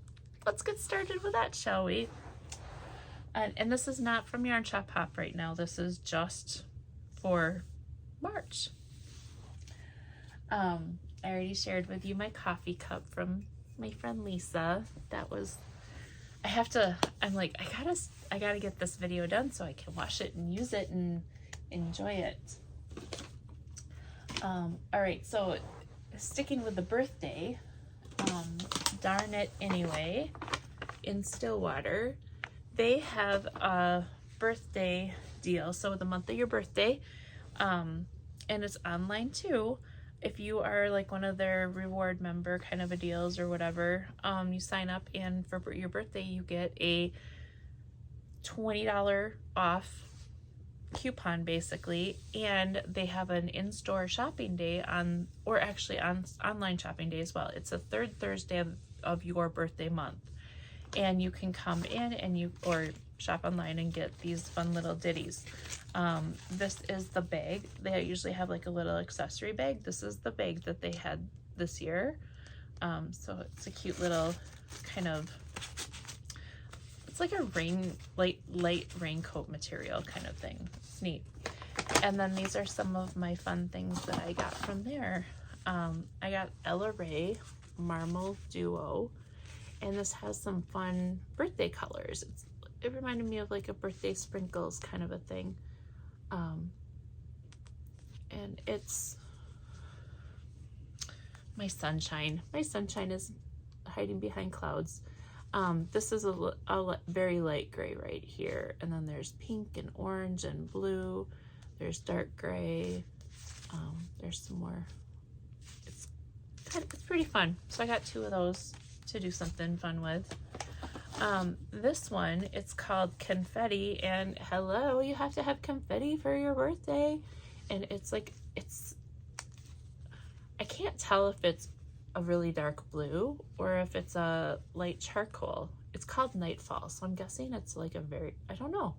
let's get started with that, shall we? And this is not from Yarn Shop Hop right now. This is just for March. I already shared with you my coffee cup from my friend Lisa. That was, I'm like, I gotta get this video done so I can wash it and use it and enjoy it. All right, so sticking with the birthday, Darn It Anyway in Stillwater, they have a birthday deal. So the month of your birthday, and it's online too. If you are like one of their reward member kind of a deals or whatever, you sign up, and for your birthday you get a $20 off coupon basically, and they have an in-store shopping day on online shopping day as well. It's the third Thursday of your birthday month, and you can come in and or shop online and get these fun little ditties. This is the bag. They usually have like a little accessory bag. This is the bag that they had this year. So it's a cute little kind of, it's like a light raincoat material kind of thing. It's neat. And then these are some of my fun things that I got from there. I got Ella Rae Marmal Duo, and this has some fun birthday colors. It reminded me of like a birthday sprinkles kind of a thing. And it's my sunshine. My sunshine is hiding behind clouds. This is a very light gray right here, and then there's pink and orange and blue. There's dark gray. There's some more. It's pretty fun. So I got two of those to do something fun with. This one, it's called Confetti, and hello, you have to have confetti for your birthday. And it's like, I can't tell if it's a really dark blue or if it's a light charcoal. It's called Nightfall, so I'm guessing it's like I don't know,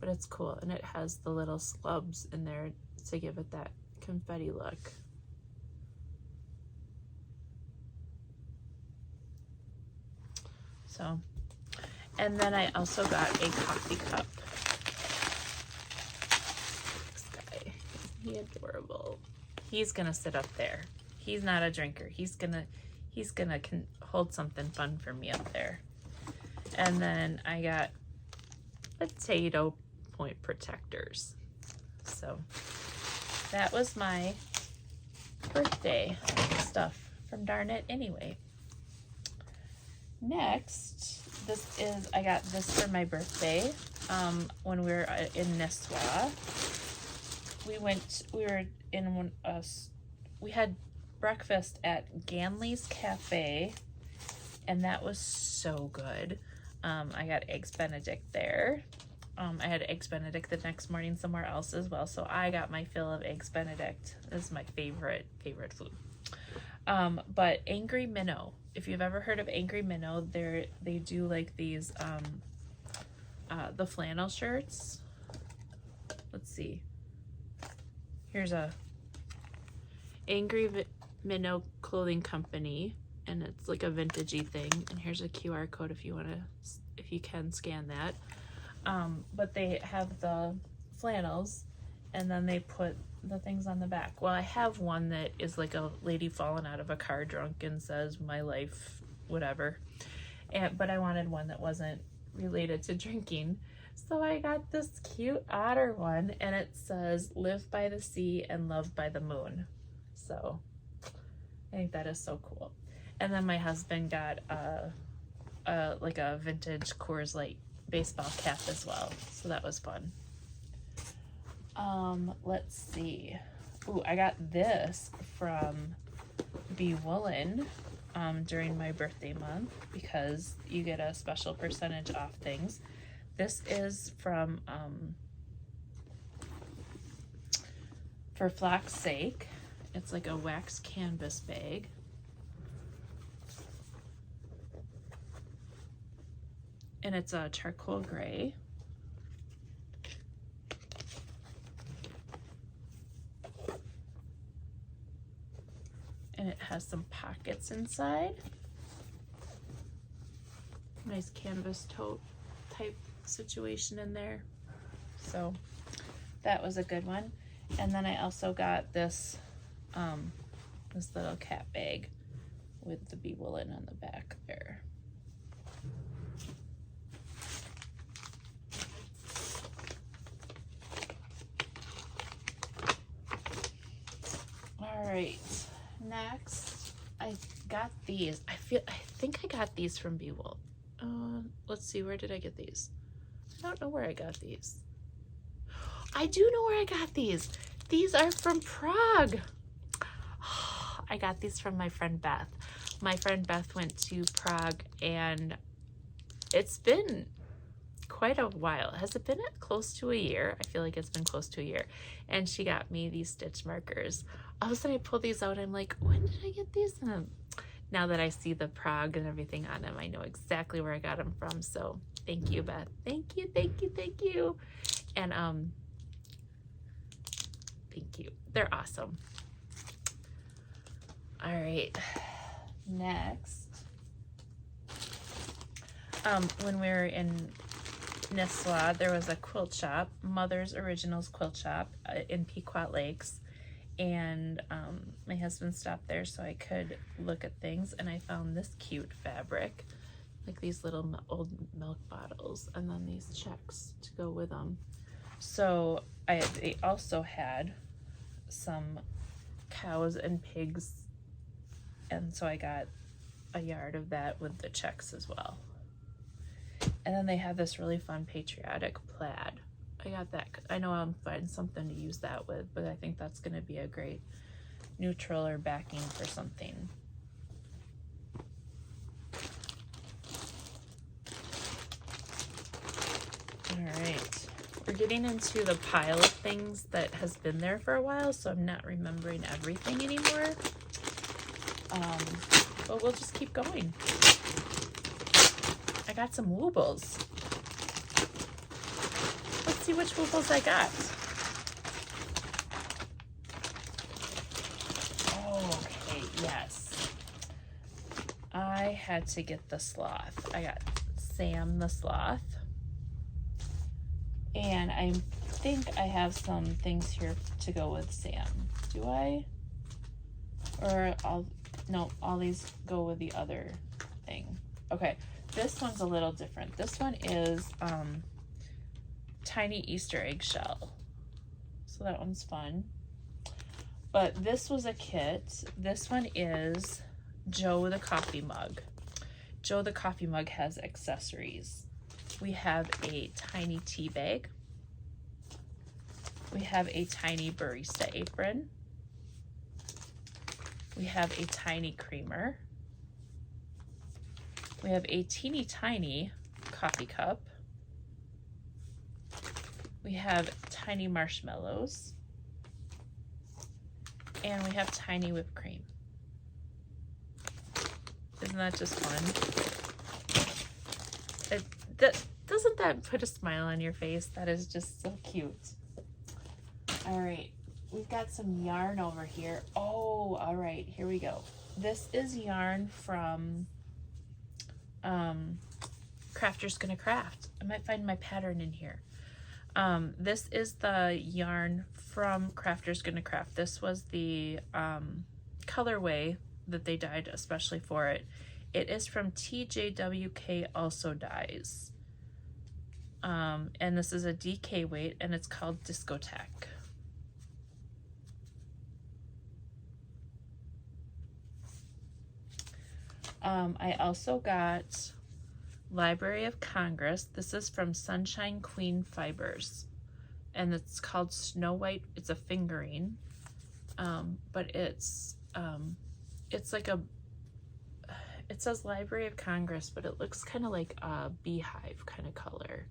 but it's cool. And it has the little slubs in there to give it that confetti look. So, and then I also got a coffee cup. This guy, isn't he adorable? He's gonna sit up there. He's not a drinker. He's gonna hold something fun for me up there. And then I got potato point protectors. So that was my birthday stuff from Darn It Anyway. Next, I got this for my birthday when we were in Nisswa. We had breakfast at Ganley's Cafe, and that was so good. I got Eggs Benedict there. I had Eggs Benedict the next morning somewhere else as well, so I got my fill of Eggs Benedict. This is my favorite food. But Angry Minnow, if you've ever heard of Angry Minnow, they do like these the flannel shirts. Let's see. Here's a Angry Minnow Clothing Company, and it's like a vintagey thing. And here's a QR code if you can scan that. But they have the flannels, and then they put the things on the back. Well, I have one that is like a lady falling out of a car drunk and says my life, whatever. But I wanted one that wasn't related to drinking. So I got this cute otter one, and it says live by the sea and love by the moon. So I think that is so cool. And then my husband got like a vintage Coors Light baseball cap as well. So that was fun. Let's see. Ooh, I got this from Be Woolen during my birthday month because you get a special percentage off things. This is from For Flock's Sake. It's like a wax canvas bag. And it's a charcoal gray. And it has some pockets inside. Nice canvas tote type situation in there. So that was a good one. And then I also got this this little cat bag with the Be Woolen on the back there. All right, next I got these. I think I got these from Be Woolen. Let's see, where did I get these? I don't know where I got these. I do know where I got these. These are from Prague. I got these from my friend Beth. My friend Beth went to Prague, and it's been quite a while. Has it been close to a year? I feel like it's been close to a year. And she got me these stitch markers. All of a sudden I pulled these out. I'm like, when did I get these? And now that I see the Prague and everything on them, I know exactly where I got them from. So thank you, Beth. Thank you, thank you, thank you. And thank you. They're awesome. All right, next. When we were in Nisswa, there was a quilt shop, Mother's Originals Quilt Shop in Pequot Lakes. And my husband stopped there so I could look at things, and I found this cute fabric, like these little old milk bottles, and then these checks to go with them. So they also had some cows and pigs, and so I got a yard of that with the checks as well. And then they have this really fun patriotic plaid. I got that. I know I'll find something to use that with, but I think that's going to be a great neutral or backing for something. All right. We're getting into the pile of things that has been there for a while, so I'm not remembering everything anymore. But we'll just keep going. I got some woobles. Let's see which woobles I got. Okay, yes. I had to get the sloth. I got Sam the sloth. And I think I have some things here to go with Sam. Do I? Or no, all these go with the other thing. Okay, this one's a little different. This one is tiny Easter egg shell. So that one's fun. But this was a kit. This one is Joe the coffee mug. Joe the Coffee Mug has accessories. We have a tiny tea bag. We have a tiny barista apron. We have a tiny creamer. We have a teeny tiny coffee cup. We have tiny marshmallows. And we have tiny whipped cream. Isn't that just fun? Doesn't that put a smile on your face? That is just so cute. All right, we've got some yarn over here. Oh, all right, here we go. This is yarn from Crafter's Gonna Craft. I might find my pattern in here. This is the yarn from Crafter's Gonna Craft. This was the colorway that they dyed especially for it. It is from TJWK Also Dyes. And this is a DK weight, and it's called Discotheque. I also got Library of Congress. This is from Sunshine Queen Fibers, and it's called Snow White. It's a fingering, but it's like a, it says Library of Congress, but it looks kind of like a beehive kind of color.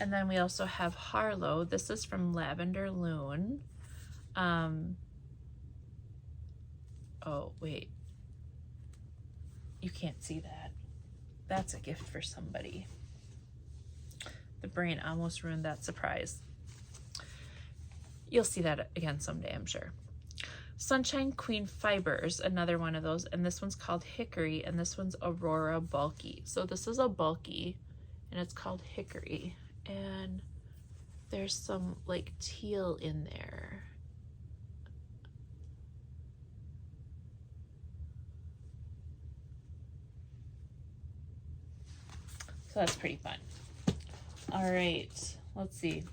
And then we also have Harlow. This is from Lavender Loon. Oh, wait. You can't see that. That's a gift for somebody. The brain almost ruined that surprise. You'll see that again someday, I'm sure. Sunshine Queen Fibers, another one of those, and this one's called Hickory, and this one's Aurora Bulky. So this is a bulky, and it's called Hickory, and there's some like teal in there. So that's pretty fun. All right, let's see.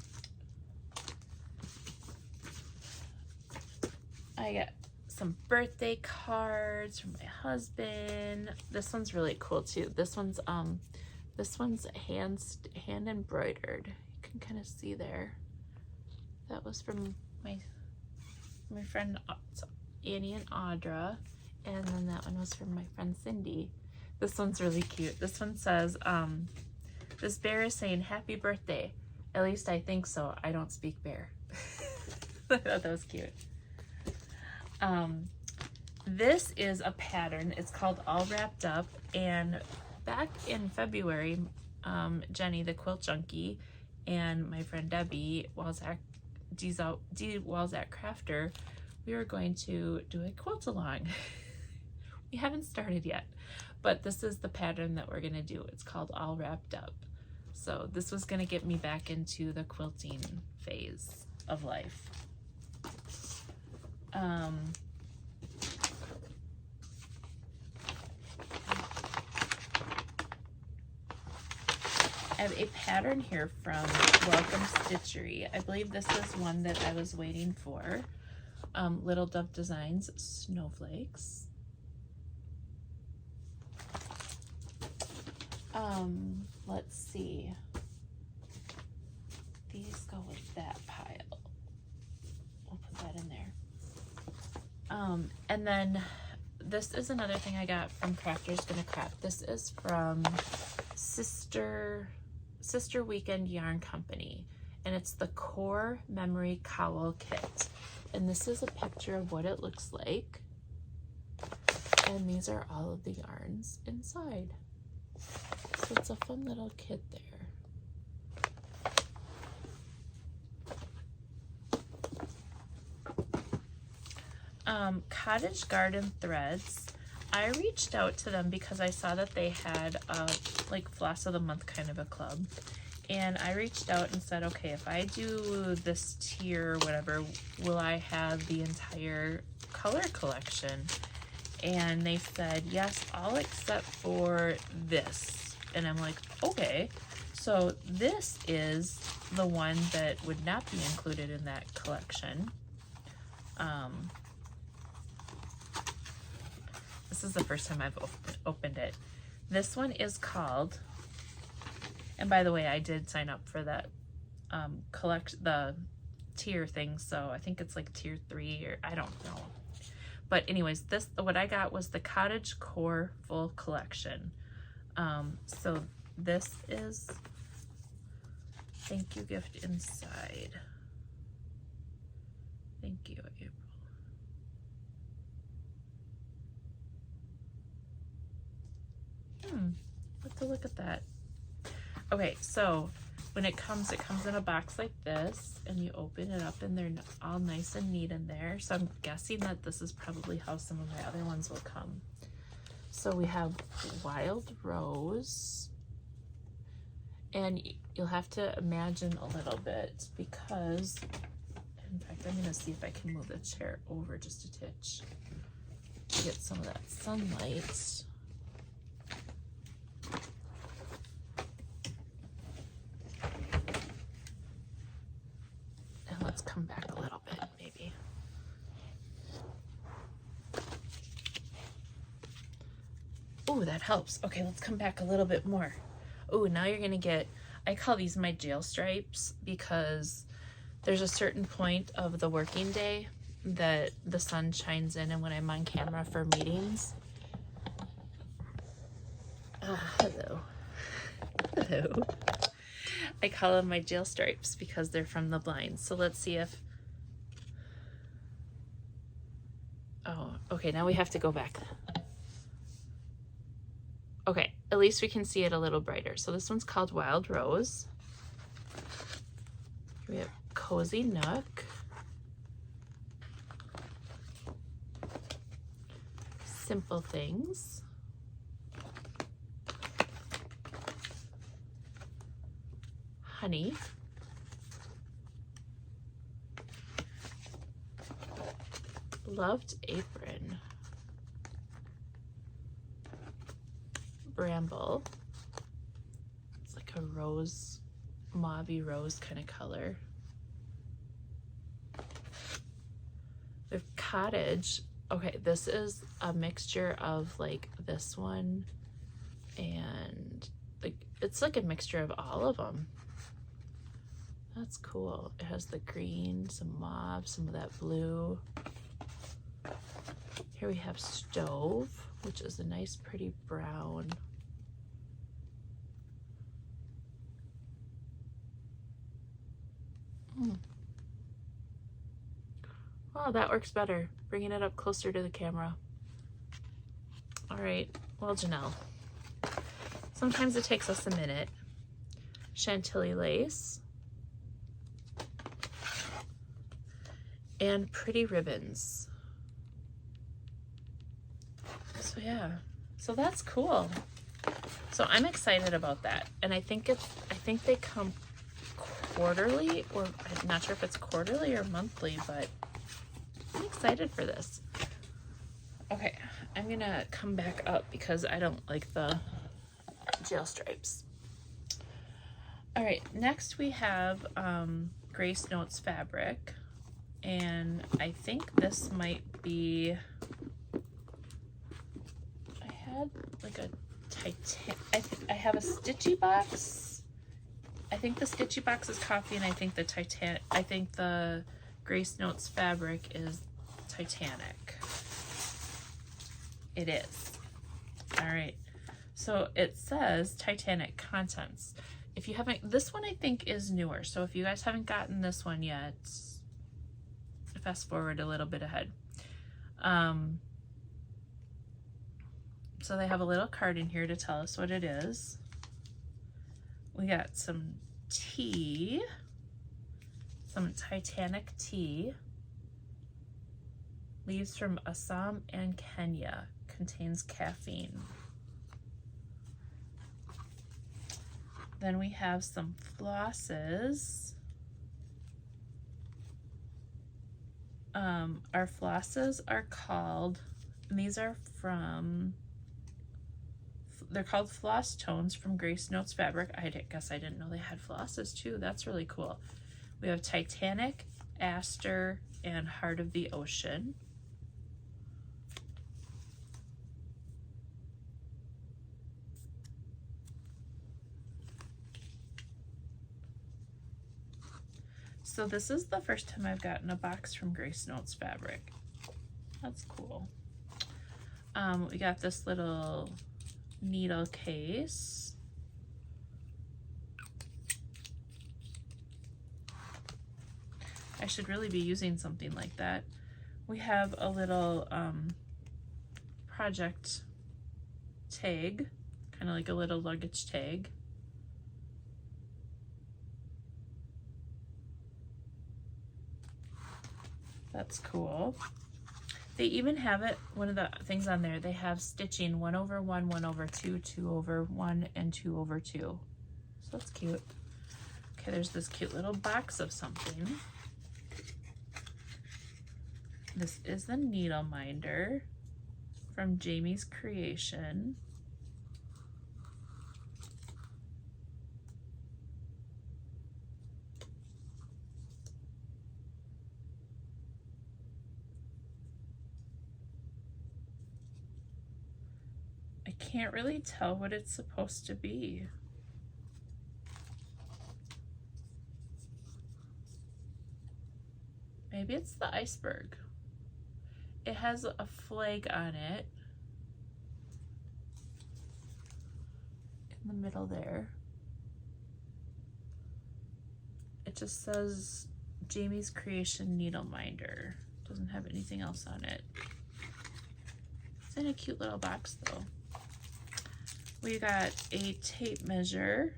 I got some birthday cards from my husband. This one's really cool too. This one's hand embroidered. You can kind of see there. That was from my friend Annie and Audra, and then that one was from my friend Cindy. This one's really cute. This one says, this bear is saying happy birthday. At least I think so. I don't speak bear. I thought that was cute. This is a pattern. It's called All Wrapped Up, and back in February, Jenny, the quilt junkie, and my friend Debbie Walzak Crafter, we were going to do a quilt along. We haven't started yet, but this is the pattern that we're gonna do. It's called All Wrapped Up. So this was gonna get me back into the quilting phase of life. I have a pattern here from Welcome Stitchery. I believe this is one that I was waiting for. Little Dove Designs Snowflakes. Let's see. These go with that pile. We'll put that in there. And then this is another thing I got from Crafter's Gonna Craft. This is from Sister Weekend Yarn Company, and it's the Core Memory Cowl Kit. And this is a picture of what it looks like. And these are all of the yarns inside. So it's a fun little kit there. Cottage Garden Threads. I reached out to them because I saw that they had like Floss of the Month kind of a club, and I reached out and said, okay, if I do this tier or whatever, will I have the entire color collection? And they said yes, all except for this. And I'm like, okay. So this is the one that would not be included in that collection. this is the first time I've opened it. This one is called, and by the way, I did sign up for that the tier thing, so I think it's like tier 3 or I don't know. But anyways, what I got was the Cottage Core Full Collection. So this is thank you gift inside. Thank you, April. Let's look at that. Okay, so when it comes in a box like this, and you open it up and they're all nice and neat in there. So I'm guessing that this is probably how some of my other ones will come. So we have Wild Rose, and you'll have to imagine a little bit because, in fact, I'm gonna see if I can move the chair over just a titch to get some of that sunlight. And let's come back a little bit, maybe. Oh, that helps. Okay, let's come back a little bit more. Oh, now you're gonna get, I call these my jail stripes because there's a certain point of the working day that the sun shines in, and when I'm on camera for meetings. Hello. Hello. I call them my jail stripes because they're from the blinds. So let's see if, oh, okay, now we have to go back. Okay, at least we can see it a little brighter. So this one's called Wild Rose. Here we have Cozy Nook. Simple Things. Honey. Loved Apron. Bramble. It's like a rose, mauvey rose kind of color. The Cottage. Okay, this is a mixture of like this one and like it's like a mixture of all of them. That's cool. It has the green, some mauve, some of that blue. Here we have Stove, which is a nice pretty brown. Oh, that works better. Bringing it up closer to the camera. All right, well, Janelle, sometimes it takes us a minute. Chantilly Lace. And Pretty Ribbons. So yeah, so that's cool. So I'm excited about that. And I think they come quarterly, or I'm not sure if it's quarterly or monthly, but I'm excited for this. Okay, I'm gonna come back up because I don't like the jail stripes. All right, next we have Grace Notes fabric, and I think this might be, I had like a I have a Stitchy box. I think the Stitchy box is coffee, and I think the Grace Notes fabric is Titanic. It is. All right. So it says Titanic contents. If you haven't, this one I think is newer. So if you guys haven't gotten this one yet, fast forward a little bit ahead. So they have a little card in here to tell us what it is. We got some tea, some Titanic tea. Leaves from Assam and Kenya. Contains caffeine. Then we have some flosses. Our flosses are called, and these are from, they're called Floss Tones from Grace Notes Fabric. I guess I didn't know they had flosses too. That's really cool. We have Titanic, Aster, and Heart of the Ocean. So this is the first time I've gotten a box from Grace Notes Fabric. That's cool. We got this little needle case. I should really be using something like that. We have a little project tag, kind of like a little luggage tag. That's cool. They even have it, one of the things on there, they have stitching 1/1, 1/2, 2/1, and 2/2. So that's cute. Okay, there's this cute little box of something. This is the needle minder from Jamie's Creation. I can't really tell what it's supposed to be. Maybe it's the iceberg. It has a flag on it in the middle there. It just says Jamie's Creation Needle Minder. Doesn't have anything else on it. It's in a cute little box though. We got a tape measure,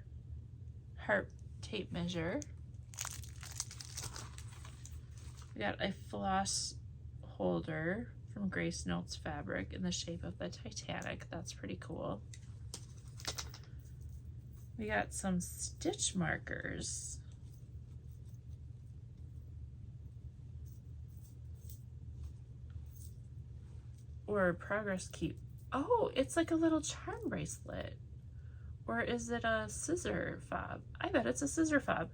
heart tape measure. We got a floss holder from Grace Notes Fabric in the shape of the Titanic. That's pretty cool. We got some stitch markers. Or progress keep. Oh, it's like a little charm bracelet. Or is it a scissor fob? I bet it's a scissor fob.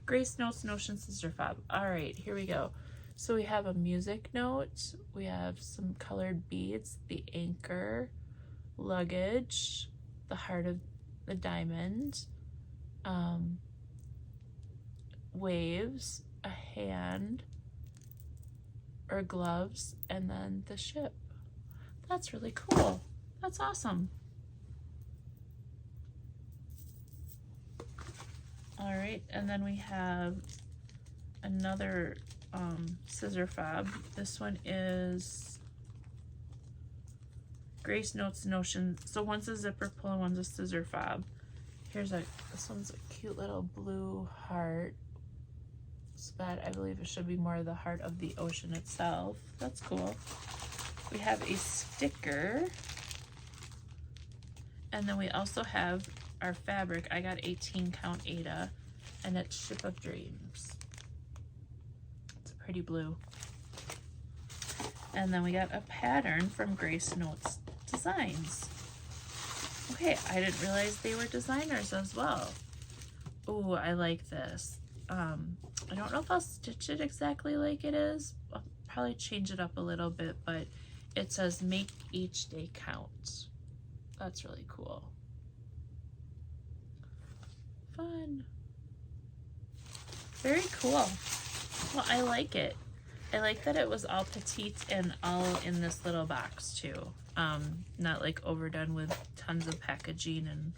Grace Notes Notion Scissor Fob. All right, here we go. So we have a music note, we have some colored beads, the anchor, luggage, the heart of the diamond, waves, a hand, or gloves, and then the ship. That's really cool. That's awesome. All right, and then we have another scissor fob. This one is Grace Notes Notion. So one's a zipper pull and one's a scissor fob. This one's a cute little blue heart. So that, I believe it should be more of the heart of the ocean itself. That's cool. We have a sticker. And then we also have our fabric. I got 18 count Ada, and it's Ship of Dreams. It's a pretty blue. And then we got a pattern from Grace Notes Designs. Okay, I didn't realize they were designers as well. Oh, I like this. I don't know if I'll stitch it exactly like it is. I'll probably change it up a little bit, but it says make each day count. That's really cool. Fun. Very cool. Well, I like it. I like that it was all petite and all in this little box too. Not like overdone with tons of packaging and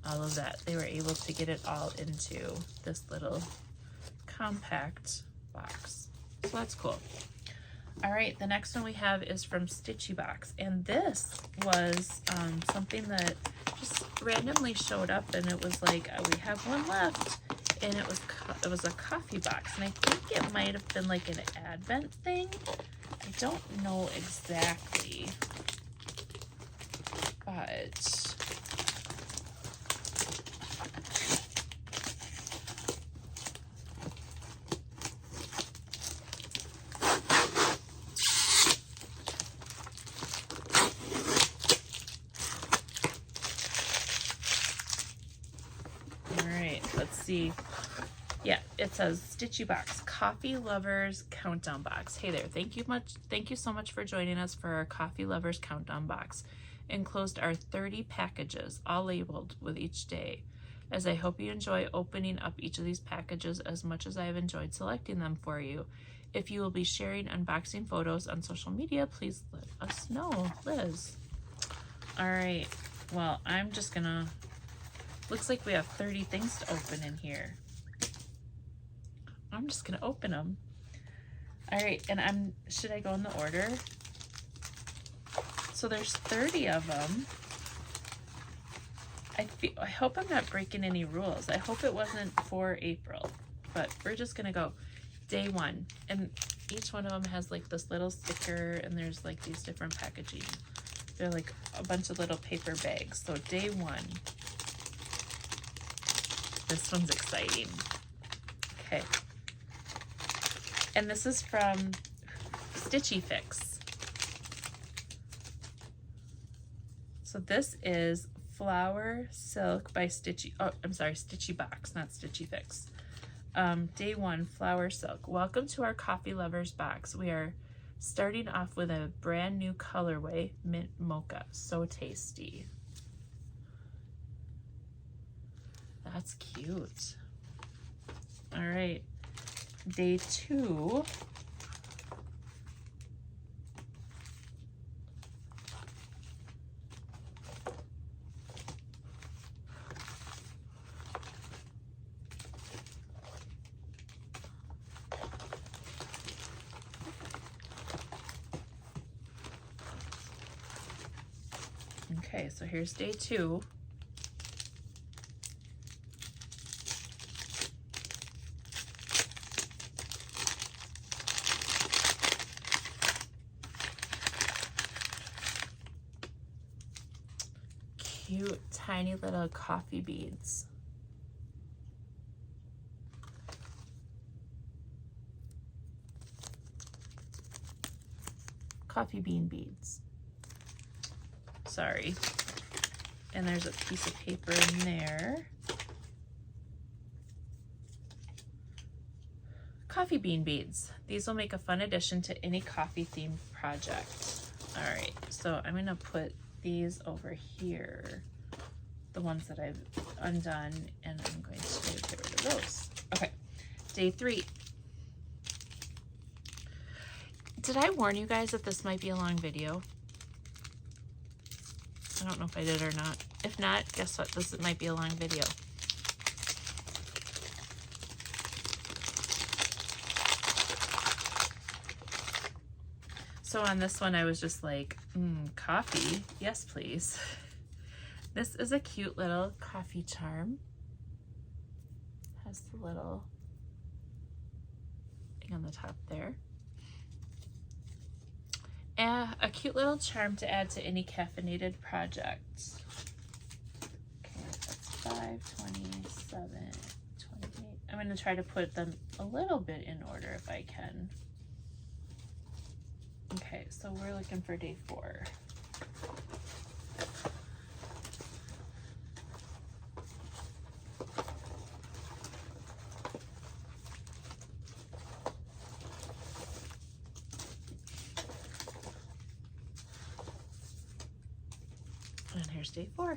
all of that. They were able to get it all into this little compact box. So that's cool. All right, the next one we have is from Stitchy Box, and this was something that just randomly showed up, and it was like, we have one left, and it was a coffee box, and I think it might have been like an advent thing. I don't know exactly, but yeah, it says Stitchy Box, Coffee Lovers Countdown Box. Hey there, thank you so much for joining us for our Coffee Lovers Countdown Box. Enclosed are 30 packages, all labeled with each day. as I hope you enjoy opening up each of these packages as much as I have enjoyed selecting them for you. If you will be sharing unboxing photos on social media, please let us know, Liz. All right, well, I'm just gonna, looks like we have 30 things to open in here. I'm just gonna open them. All right, and should I go in the order? So there's 30 of them. I hope I'm not breaking any rules. I hope it wasn't for April, but we're just gonna go day 1. And each one of them has like this little sticker, and there's like these different packaging. They're like a bunch of little paper bags. So day 1. This one's exciting. Okay. And this is from Stitchy Fix. So this is Flower Silk by Stitchy. Oh, I'm sorry, Stitchy Box, not Stitchy Fix. Day 1, Flower Silk. Welcome to our Coffee Lovers box. We are starting off with a brand new colorway, Mint Mocha. So tasty. That's cute. All right. Day 2. Okay, so here's day 2. Cute, tiny little coffee beads. Coffee bean beads. Sorry. And there's a piece of paper in there. Coffee bean beads. These will make a fun addition to any coffee themed project. All right, so I'm gonna put these over here, the ones that I've undone, and I'm going to get rid of those. Okay, day 3. Did I warn you guys that this might be a long video? I don't know if I did or not. If not, guess what? This might be a long video. So on this one, I was just like, coffee, yes, please. This is a cute little coffee charm. Has the little thing on the top there. And a cute little charm to add to any caffeinated project. Okay, that's 5, 27, 28. I'm gonna try to put them a little bit in order if I can. Okay, so we're looking for day 4. And here's day 4.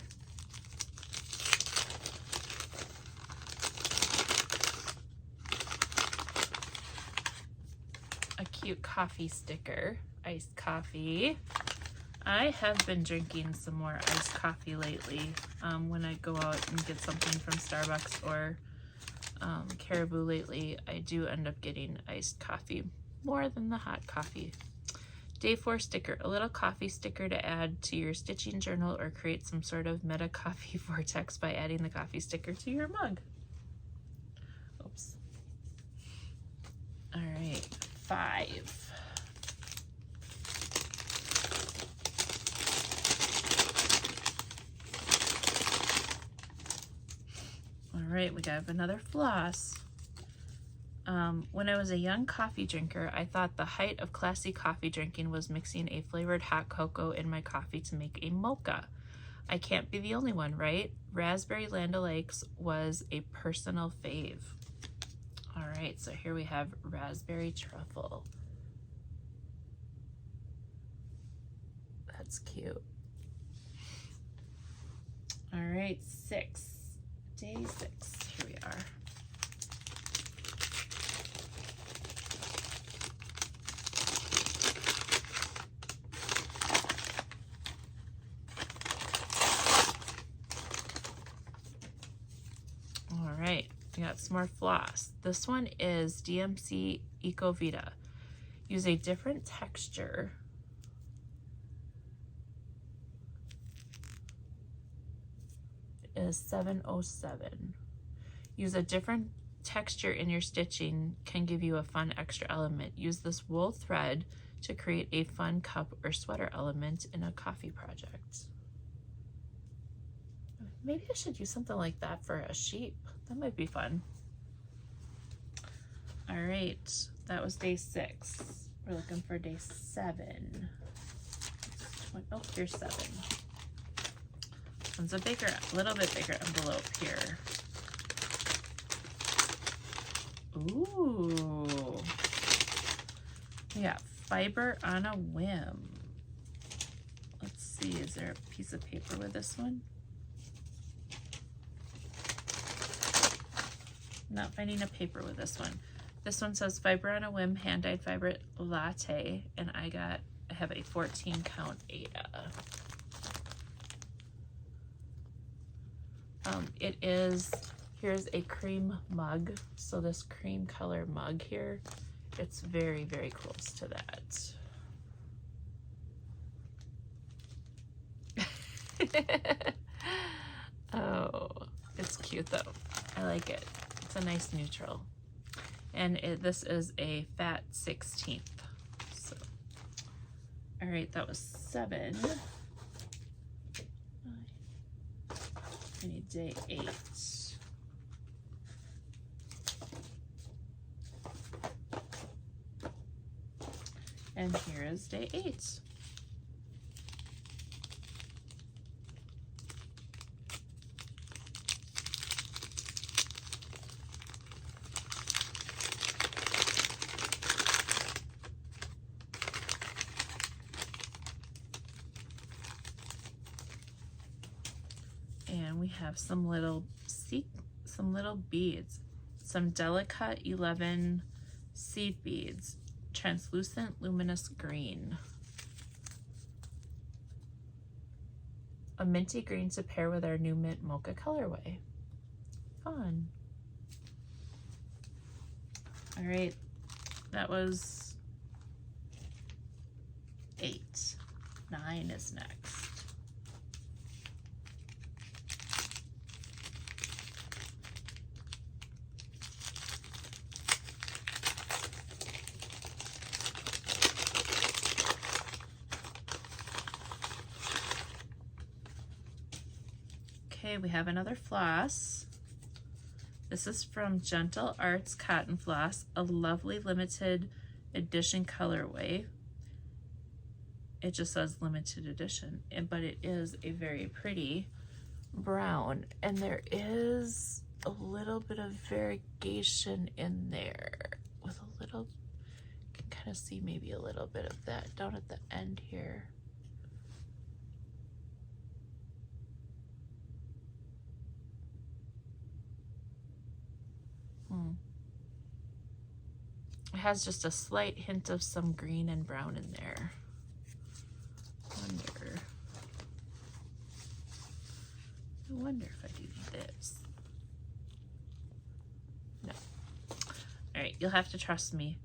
A cute coffee sticker, iced coffee. I have been drinking some more iced coffee lately. When I go out and get something from Starbucks or Caribou lately, I do end up getting iced coffee more than the hot coffee. Day 4 sticker, a little coffee sticker to add to your stitching journal or create some sort of meta coffee vortex by adding the coffee sticker to your mug. Oops. All right, 5. All right, we got another floss. When I was a young coffee drinker, I thought the height of classy coffee drinking was mixing a flavored hot cocoa in my coffee to make a mocha. I can't be the only one, right? Raspberry Land O'Lakes was a personal fave. All right, so here we have raspberry truffle. That's cute. All right, 6. day 6. Here we are. All right, we got some more floss. This one is DMC Ecovita. Use a different texture. It is 707. Use a different texture in your stitching can give you a fun extra element. Use this wool thread to create a fun cup or sweater element in a coffee project. Maybe I should use something like that for a sheep. That might be fun. All right, that was day 6. We're looking for day 7. Oh, here's 7. This one's a little bit bigger envelope here. Ooh. Yeah, fiber on a whim. Let's see, is there a piece of paper with this one? Not finding a paper with this one. This one says fiber on a whim, hand-dyed fiber latte, and I have a 14 count Ada. Here's a cream mug. So this cream color mug here, it's very, very close to that. Oh, it's cute though. I like it. It's a nice neutral. And this is a fat 16th. So, all right, that was 7. I need day 8. And here is day 8. And we have some little beads, some Delicate 11 seed beads, translucent luminous green, a minty green to pair with our new mint mocha colorway. Fun. All right, that was 8. 9 is next. Okay, we have another floss. This is from Gentle Arts Cotton Floss, a lovely limited edition colorway. It just says limited edition, but it is a very pretty brown, and there is a little bit of variegation in there with a little, you can kind of see maybe a little bit of that down at the end here. It has just a slight hint of some green and brown in there. I wonder if I do this. No. All right, you'll have to trust me.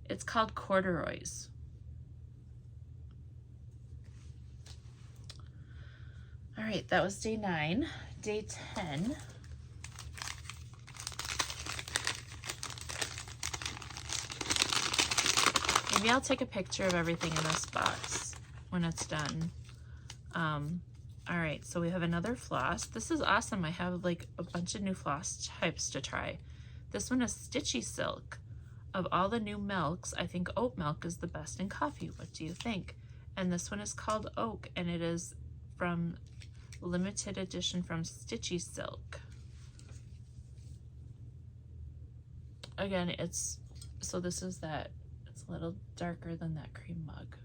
It's called corduroys. All right, that was day 9. Day 10. Maybe I'll take a picture of everything in this box when it's done. All right, so we have another floss. This is awesome. I have like a bunch of new floss types to try. This one is Stitchy Silk. Of all the new milks, I think oat milk is the best in coffee. What do you think? And this one is called Oak, and it is from limited edition from Stitchy Silk. Again, so this is that. It's a little darker than that cream mug.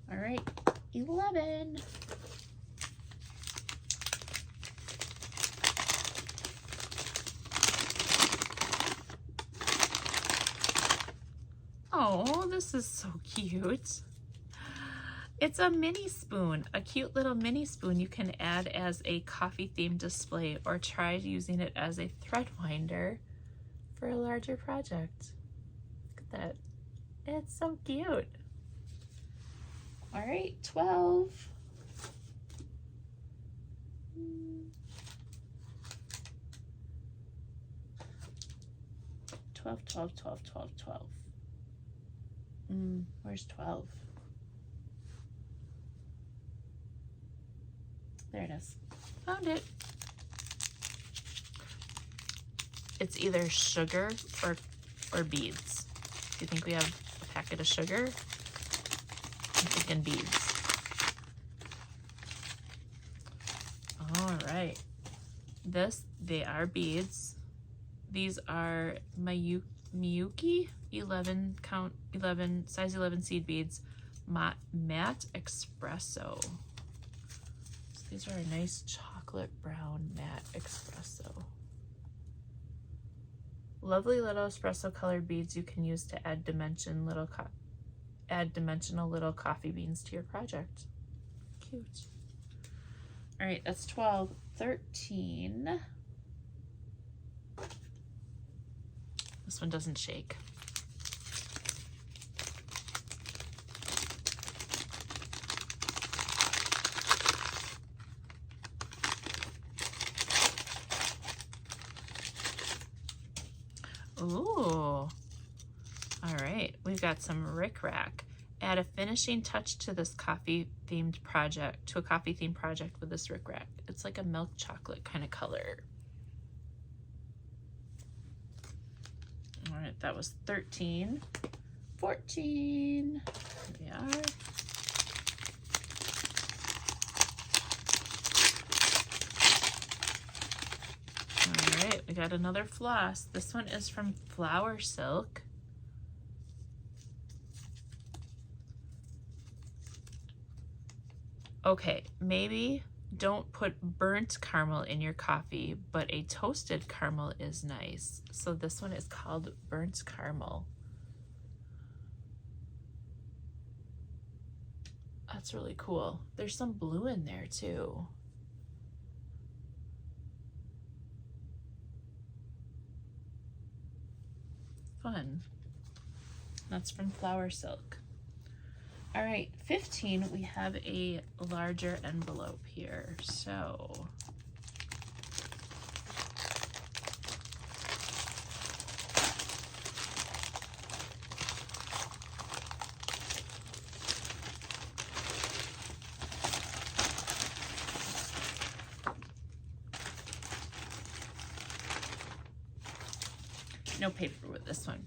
All right, 11. Oh, this is so cute. It's a mini spoon, a cute little mini spoon you can add as a coffee themed display or try using it as a thread winder for a larger project. Look at that. It's so cute. All right, 12. 12, 12, 12, 12, 12. Where's 12? There it is. Found it. It's either sugar or beads. Do you think we have a packet of sugar? I'm thinking beads. All right. They are beads. These are Miyuki 11 size 11 seed beads, matte espresso. So these are a nice chocolate brown matte espresso. Lovely little espresso colored beads you can use to add dimensional little coffee beans to your project. Cute. All right, that's 12. 13. This one doesn't shake. Ooh. All right, we've got some rickrack. Add a finishing touch to this coffee themed project, with this rickrack. It's like a milk chocolate kind of color. All right, that was 13. 14. Here we are. All right, we got another floss. This one is from Flower Silk. Okay, maybe don't put burnt caramel in your coffee, but a toasted caramel is nice. So this one is called Burnt Caramel. That's really cool. There's some blue in there too. Fun. That's from Flower Silk. All right, 15, we have a larger envelope here. So no paper with this one.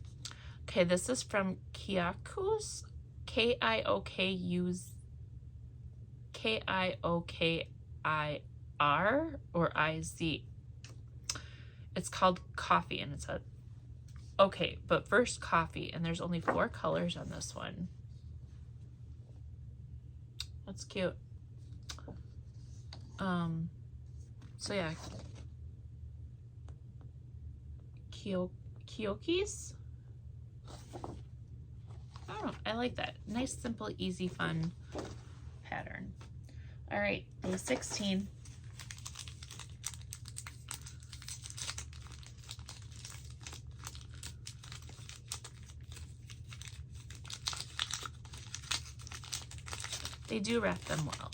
Okay, this is from Kiokus. Kiokir or IZ. It's called Coffee, and it's a okay, but first coffee, and there's only 4 colors on this one. That's cute. So yeah, Kiokis. Oh, I like that. Nice, simple, easy, fun pattern. All right, day 16. They do wrap them well.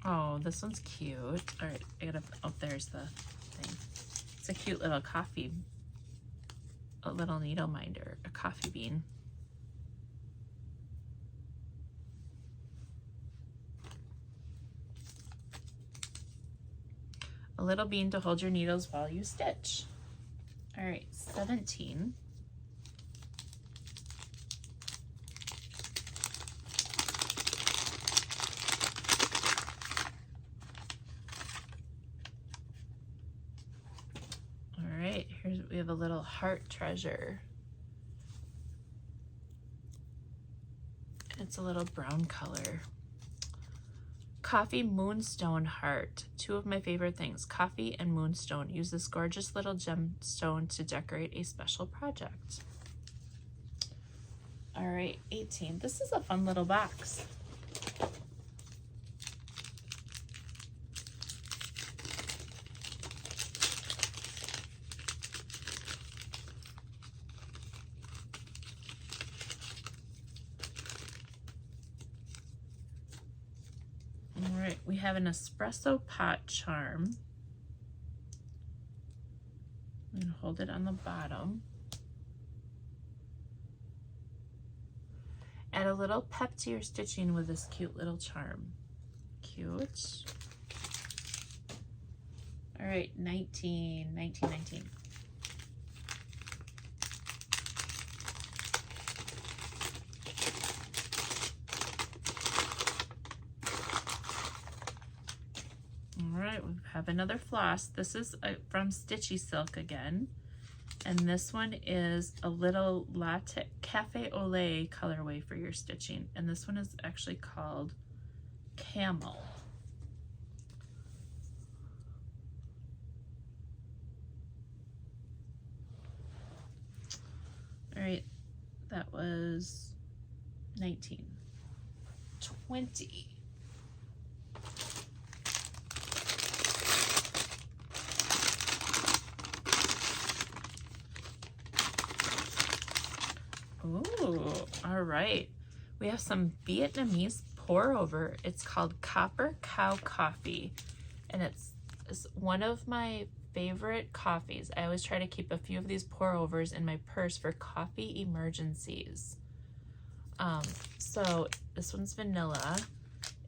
Oh, this one's cute. All right, I gotta, oh, there's the thing. It's a cute little coffee, a little needle minder, a coffee bean. A little bean to hold your needles while you stitch. All right, 17. We have a little heart treasure. It's a little brown color. Coffee Moonstone Heart. Two of my favorite things, coffee and moonstone. Use this gorgeous little gemstone to decorate a special project. All right, 18. This is a fun little box. All right, we have an espresso pot charm. I'm gonna hold it on the bottom. Add a little pep to your stitching with this cute little charm. Cute. All right, 19. All right, we have another floss. This is from Stitchy Silk again. And this one is a little latte cafe au lait colorway for your stitching. And this one is actually called Camel. All right, that was 19. 20. Ooh, all right. We have some Vietnamese pour over. It's called Copper Cow Coffee. And it's one of my favorite coffees. I always try to keep a few of these pour overs in my purse for coffee emergencies. So this one's vanilla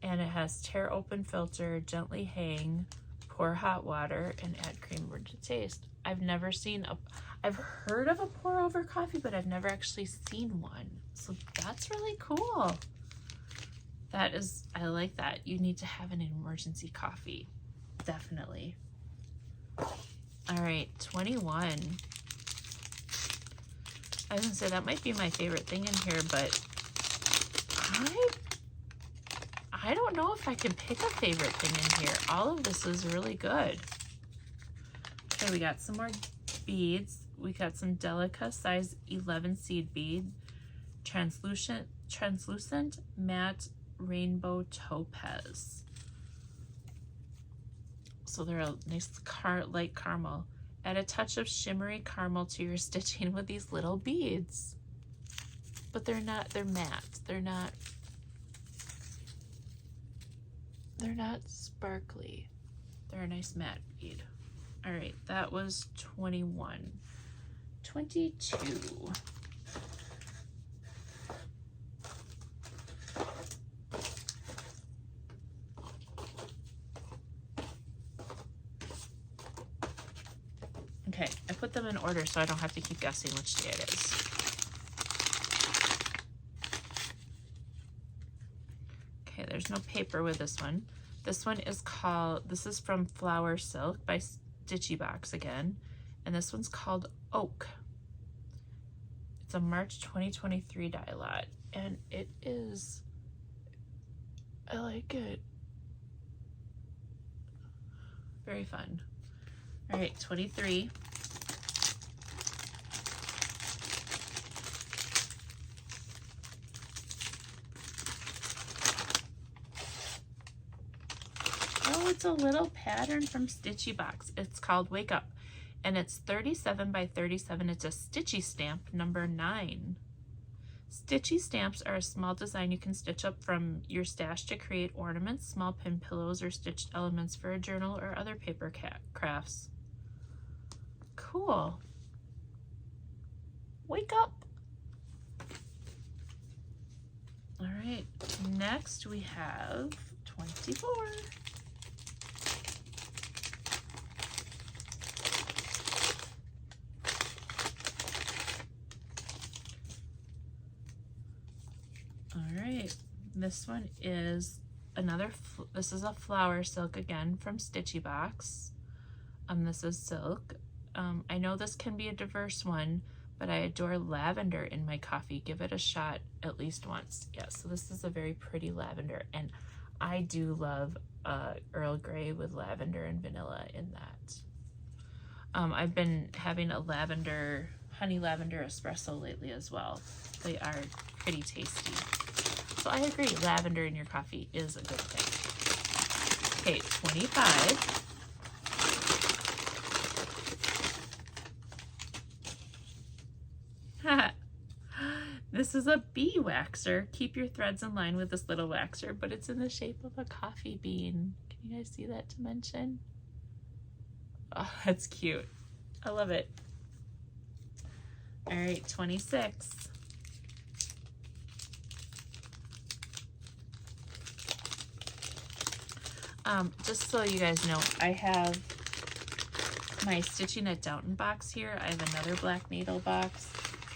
and it has tear open filter, gently hang, pour hot water, and add creamer to taste. I've heard of a pour over coffee, but I've never actually seen one. So that's really cool. I like that. You need to have an emergency coffee. Definitely. All right, 21. I was gonna say that might be my favorite thing in here, but I don't know if I can pick a favorite thing in here. All of this is really good. Okay, we got some more beads. We got some Delica size 11 seed bead, translucent matte rainbow topaz. So they're a nice light caramel. Add a touch of shimmery caramel to your stitching with these little beads. But they're matte. They're not sparkly. They're a nice matte bead. All right, that was 21. 22. Okay, I put them in order so I don't have to keep guessing which day it is. Okay, there's no paper with this one. This one is this is from Flower Silk by Stitchy Box again. And this one's called Oak. It's a March 2023 die lot. And it is, I like it. Very fun. All right, 23. Oh, it's a little pattern from Stitchy Box. It's called Wake Up. And it's 37 by 37. It's a Stitchy stamp, number 9. Stitchy stamps are a small design you can stitch up from your stash to create ornaments, small pin pillows, or stitched elements for a journal or other paper crafts. Cool. Wake up. All right, next we have 24. All right, this one is this is a Flower Silk again from Stitchy Box. This is silk. I know this can be a diverse one, but I adore lavender in my coffee. Give it a shot at least once. Yeah, so this is a very pretty lavender, and I do love Earl Grey with lavender and vanilla in that. I've been having a honey lavender espresso lately as well. They are pretty tasty. So I agree, lavender in your coffee is a good thing. Okay, 25. This is a bee waxer. Keep your threads in line with this little waxer, but it's in the shape of a coffee bean. Can you guys see that dimension? Oh, that's cute. I love it. All right, 26. Just so you guys know, I have my Stitching at Downton box here. I have another black needle box.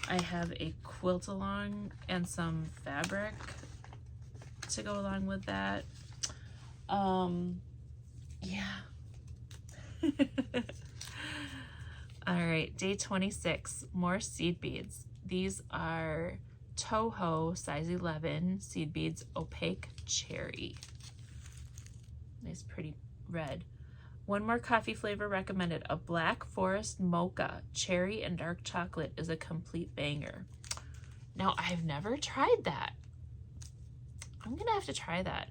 I have a quilt along and some fabric to go along with that. Yeah. All right, day 26, more seed beads. These are Toho size 11 seed beads, opaque cherry. Nice pretty red. One more coffee flavor recommended. A black forest mocha, cherry and dark chocolate is a complete banger. Now, I've never tried that. I'm gonna have to try that.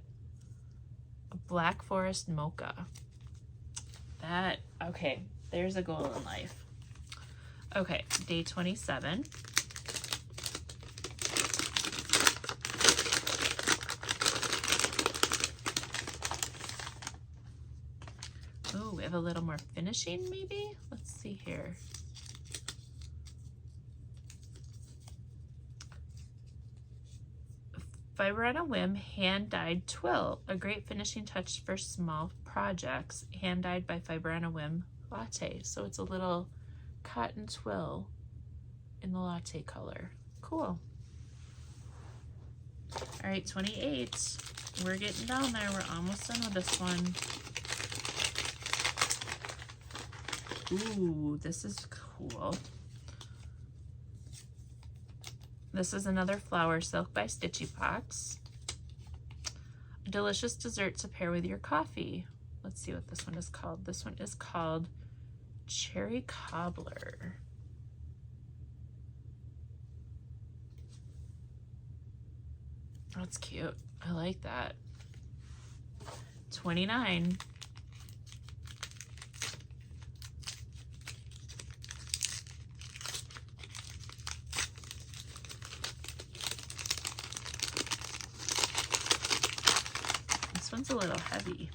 A black forest mocha. That, okay, there's a goal in life. Okay, day 27. Oh, we have a little more finishing maybe? Let's see here. Fiber on a Whim hand-dyed twill, a great finishing touch for small projects, hand-dyed by Fiber on a Whim latte. So it's a little cotton twill in the latte color. Cool. All right, 28. We're getting down there. We're almost done with this one. Ooh, this is cool. This is another flower silk by Stitchy box. A delicious dessert to pair with your coffee. Let's see what this one is called. This one is called Cherry Cobbler. That's cute. I like that. 29. This one's a little heavy.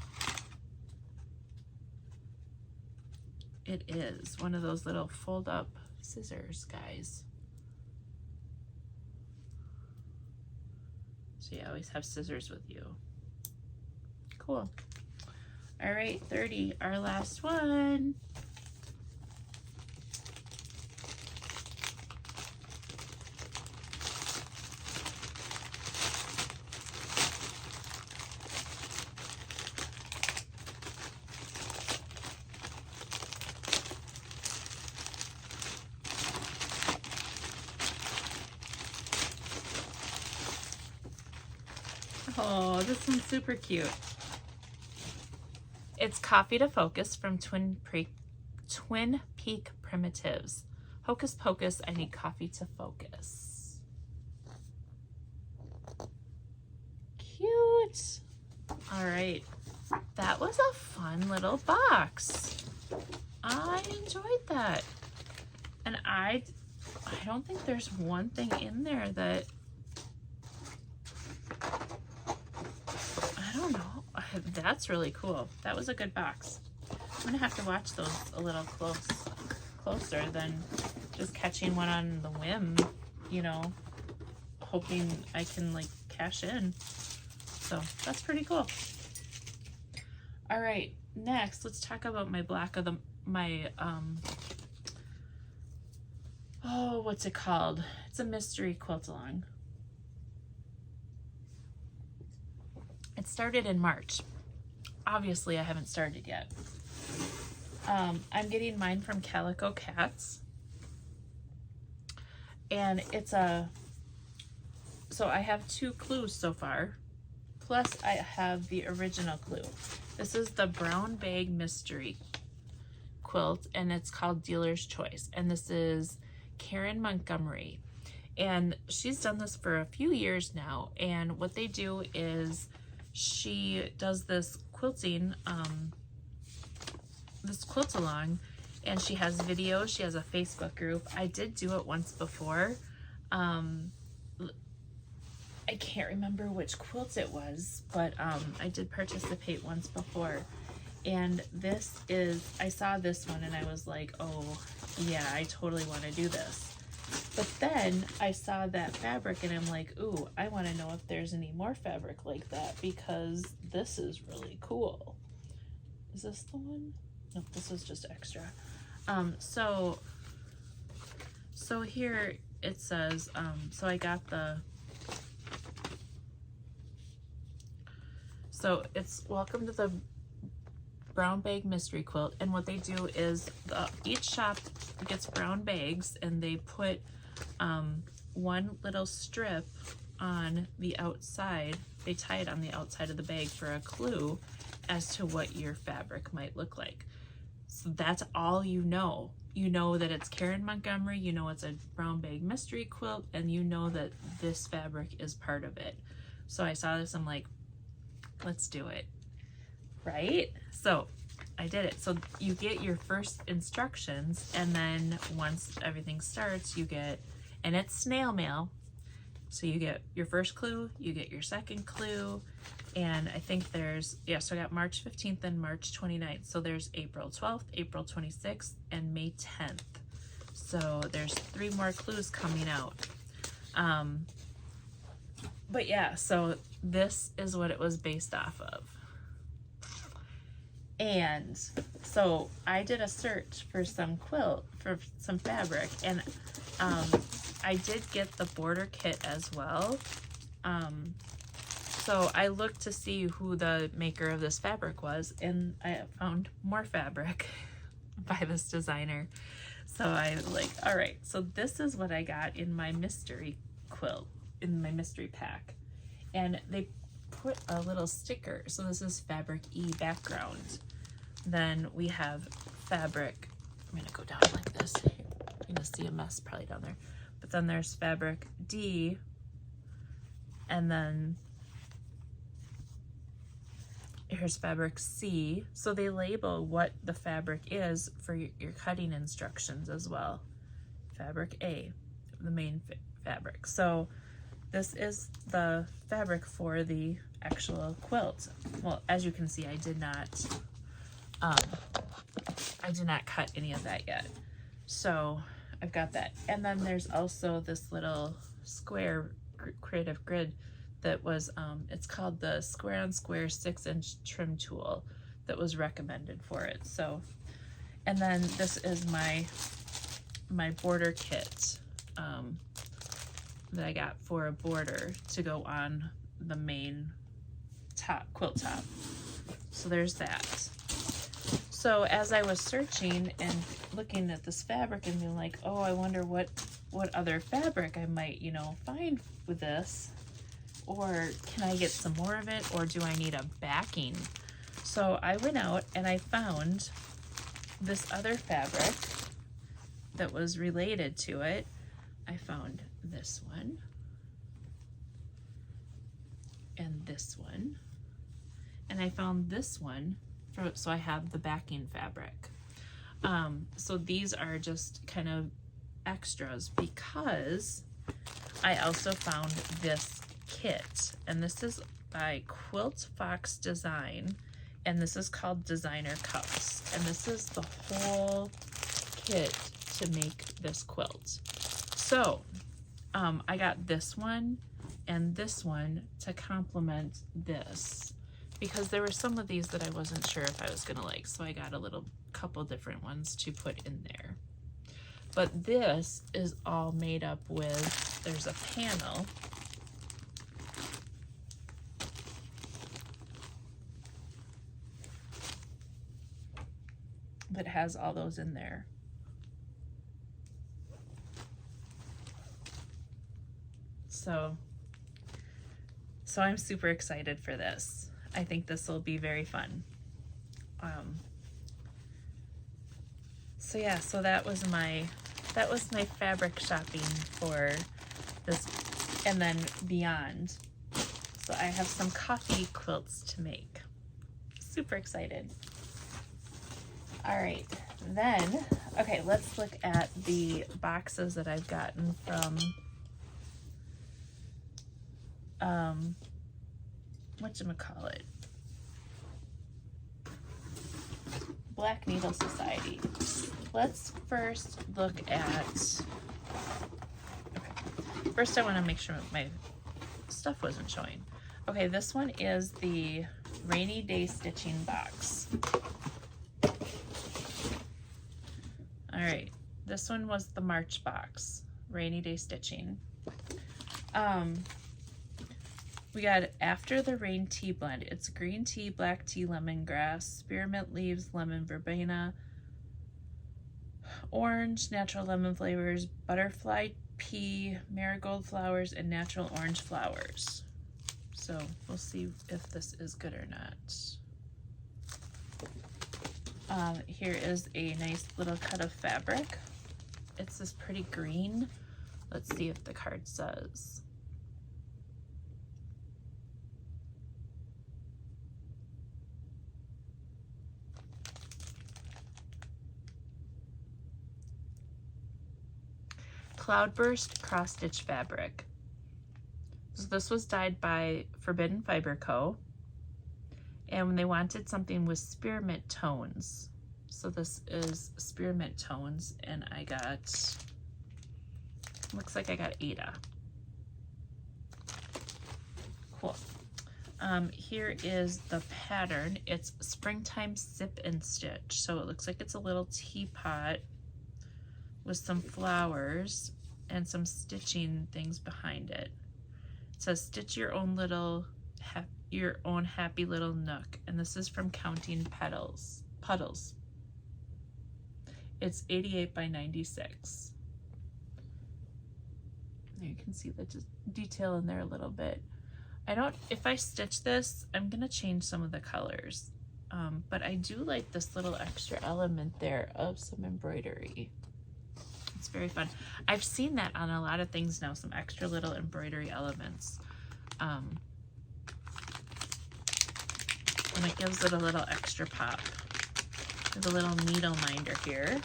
It is one of those little fold up scissors, guys. So you always have scissors with you. Cool. All right, 30, our last one. Oh, this one's super cute. It's Coffee to Focus from Twin Peak Primitives. Hocus Pocus, I need coffee to focus. Cute. All right, that was a fun little box. I enjoyed that. And I don't think there's one thing in there that, I don't know. That's really cool. That was a good box. I'm gonna have to watch those a little closer than just catching one on the whim, you know, hoping I can like cash in. So that's pretty cool. All right, next let's talk about my oh, what's it called? It's a mystery quilt along. It started in March. Obviously, I haven't started yet. I'm getting mine from Calico Cats. And it's so I have 2 clues so far. plus I have the original clue. This is the Brown Bag Mystery quilt, and it's called Dealer's Choice, and this is Karen Montgomery, and she's done this for a few years now. And what they do is she does this quilting, this quilt along, and she has videos. She has a Facebook group. I did do it once before. I can't remember which quilt it was, but I did participate once before. And this is, I saw this one and I was like, oh yeah, I totally want to do this. But then I saw that fabric and I'm like, ooh, I want to know if there's any more fabric like that, because this is really cool. Is this the one? No, this was just extra. So here it says, so I got the, so it's welcome to the Brown Bag Mystery Quilt. And what they do is each shop gets brown bags, and they put one little strip on the outside. They tie it on the outside of the bag for a clue as to what your fabric might look like. So that's all you know. You know that it's Karen Montgomery, you know it's a Brown Bag Mystery Quilt, and you know that this fabric is part of it. So I saw this, I'm like, let's do it, right? So I did it. So you get your first instructions, and then once everything starts, you get, and it's snail mail. So you get your first clue, you get your second clue, and I think there's, yeah, so I got March 15th and March 29th. So there's April 12th, April 26th, and May 10th. So there's 3 more clues coming out. But yeah, so this is what it was based off of. And so I did a search for some fabric, and I did get the border kit as well. So I looked to see who the maker of this fabric was, and I found more fabric by this designer. So I was like, all right, so this is what I got in my mystery quilt, in my mystery pack. And they put a little sticker. So this is fabric E background. Then we have fabric, I'm gonna go down like this. You're gonna see a mess probably down there. But then there's fabric D, and then here's fabric C. So they label what the fabric is for your cutting instructions as well. Fabric A, the main fabric. So this is the fabric for the actual quilt. Well, as you can see, I did not cut any of that yet. So I've got that. And then there's also this little square creative grid that was, it's called the Square on Square 6-inch trim tool that was recommended for it. So, and then this is my border kit that I got for a border to go on the main quilt top. So there's that. So as I was searching and looking at this fabric and being like, oh, I wonder what other fabric I might, you know, find with this, or can I get some more of it, or do I need a backing? So I went out and I found this other fabric that was related to it. I found this one and this one, and I found this one so I have the backing fabric. So these are just kind of extras because I also found this kit, and this is by Quilt Fox Design, and this is called Designer Cups, and this is the whole kit to make this quilt. So I got this one and this one to complement this, because there were some of these that I wasn't sure if I was gonna like, so I got a couple different ones to put in there. But this is all made up with, there's a panel that has all those in there. So So I'm super excited for this. I think this will be very fun. So yeah, so that was my fabric shopping for this and then beyond. So I have some coffee quilts to make. Super excited. All right, then, okay, let's look at the boxes that I've gotten from whatchamacallit? Black Needle Society. Let's first look at, okay, first I want to make sure my stuff wasn't showing. Okay, this one is the Rainy Day Stitching box. All right, this one was the March box, Rainy Day Stitching. We got After the Rain tea blend. It's green tea, black tea, lemongrass, spearmint leaves, lemon verbena, orange, natural lemon flavors, butterfly pea, marigold flowers, and natural orange flowers. So we'll see if this is good or not. Here is a nice little cut of fabric. It's this pretty green. Let's see if the card says. Cloudburst cross stitch fabric. So this was dyed by Forbidden Fiber Co. And they wanted something with spearmint tones. So this is spearmint tones, and I got, looks like I got Ada. Cool. Here is the pattern. It's Springtime Sip and Stitch. So it looks like it's a little teapot with some flowers and some stitching things behind it. It says stitch your own happy little nook, and this is from Counting Puddles. It's 88 by 96. You can see the detail in there a little bit. If I stitch this, I'm gonna change some of the colors, but I do like this little extra element there of some embroidery. It's very fun. I've seen that on a lot of things now, some extra little embroidery elements. And it gives it a little extra pop. There's a little needle minder here.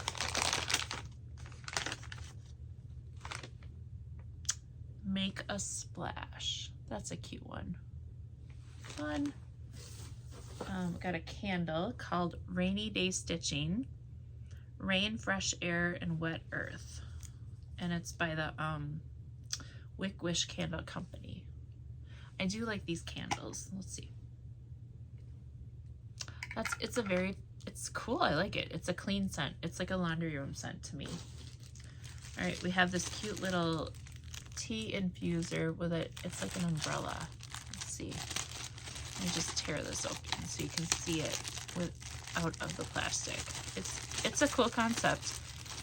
Make a Splash. That's a cute one. Fun. Got a candle called Rainy Day Stitching. Rain, Fresh Air, and Wet Earth. And it's by the Wick Wish Candle Company. I do like these candles. Let's see. It's cool. I like it. It's a clean scent. It's like a laundry room scent to me. All right, we have this cute little tea infuser with it's like an umbrella. Let's see. Let me just tear this open so you can see it out of the plastic. It's a cool concept.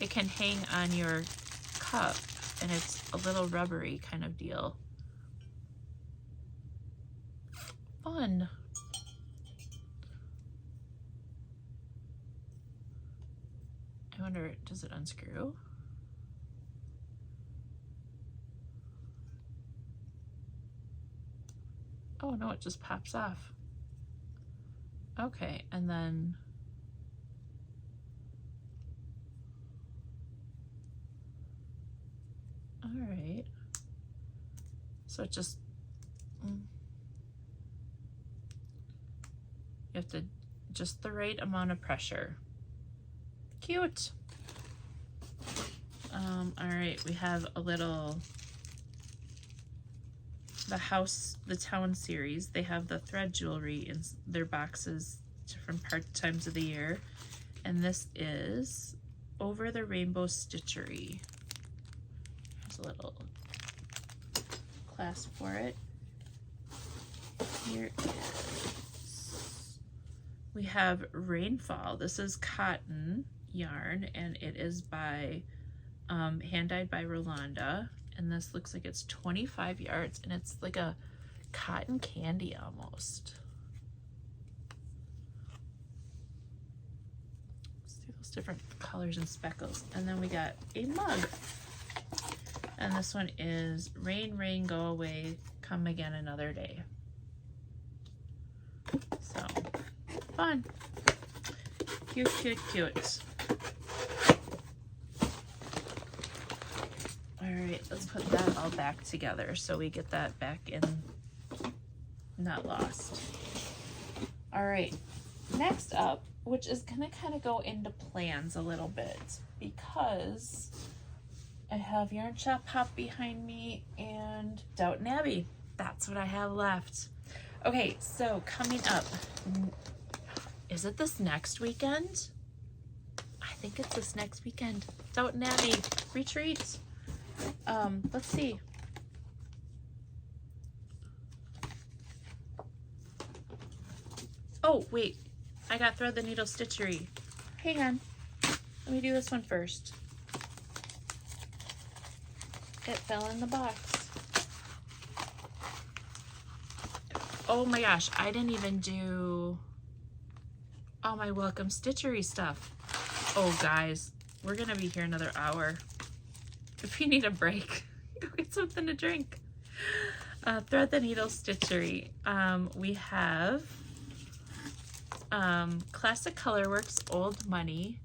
It can hang on your cup, and it's a little rubbery kind of deal. Fun. I wonder, does it unscrew? Oh no, it just pops off. Okay, and then all right. So it just you have to just the right amount of pressure. Cute. All right, we have a little the Town series. They have the thread jewelry in their boxes, different times of the year. And this is Over the Rainbow Stitchery. There's a little clasp for it. Here is, we have Rainfall. This is cotton yarn, and it is by hand dyed by Rolanda. And this looks like it's 25 yards, and it's like a cotton candy almost. See those different colors and speckles. And then we got a mug. And this one is Rain, Rain, Go Away, Come Again Another Day. So, fun. Cute, cute, cute. Alright, let's put that all back together so we get that back in, not lost. Alright, next up, which is going to kind of go into plans a little bit, because I have Yarn Shop Pop behind me and Downton Abbey. That's what I have left. Okay, so coming up, is it this next weekend? I think it's this next weekend. Downton Abbey retreat. Let's see. Oh, wait. I got Thread the Needle Stitchery. Hang on. Let me do this one first. It fell in the box. Oh my gosh, I didn't even do all my Welcome Stitchery stuff. Oh guys, we're gonna be here another hour. If you need a break, go get something to drink. Thread the Needle Stitchery. We have Classic Colorworks Old Money,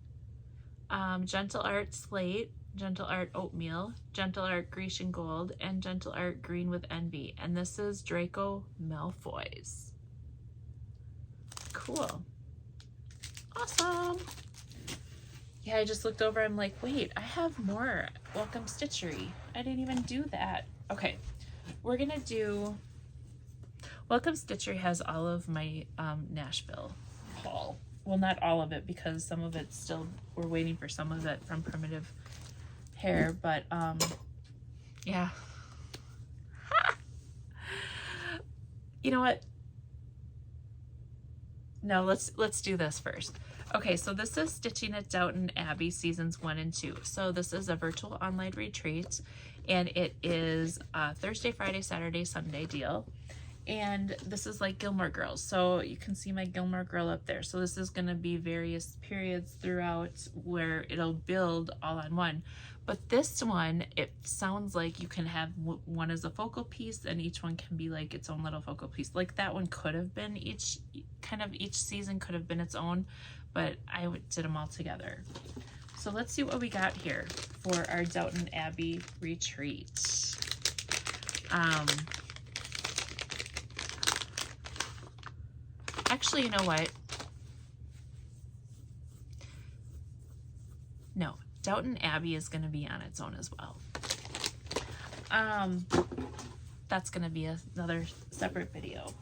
Gentle Art Slate, Gentle Art Oatmeal, Gentle Art Grecian Gold, and Gentle Art Green with Envy. And this is Draco Malfoy's. Cool. Awesome. Yeah, I just looked over. I'm like, wait, I have more Welcome Stitchery. I didn't even do that. Okay, we're gonna do... Welcome Stitchery has all of my Nashville haul. Well, not all of it, because some of it still, we're waiting for some of it from Primitive Hair, but yeah. You know what? No, let's do this first. Okay, so this is Stitching at Downton Abbey Seasons 1 and 2. So this is a virtual online retreat, and it is a Thursday, Friday, Saturday, Sunday deal. And this is like Gilmore Girls. So you can see my Gilmore Girl up there. So this is going to be various periods throughout where it'll build all on one. But this one, it sounds like you can have one as a focal piece, and each one can be like its own little focal piece. Like that one could have been each season could have been its own, but I did them all together. So let's see what we got here for our Downton Abbey retreat. Actually, you know what? No, Downton Abbey is going to be on its own as well. That's going to be another separate video.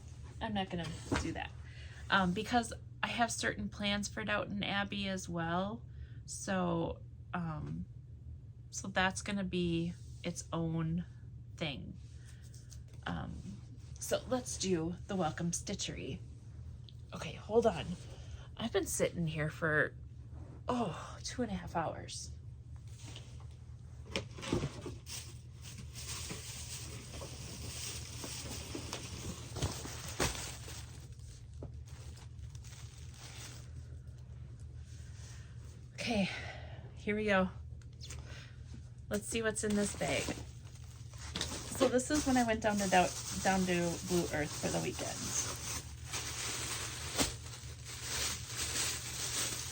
I'm not going to do that because I have certain plans for Downton Abbey as well. So, so that's going to be its own thing. So let's do the Welcome Stitchery. Okay, hold on. I've been sitting here for, 2.5 hours. Okay, here we go. Let's see what's in this bag. So this is when I went down to Blue Earth for the weekend.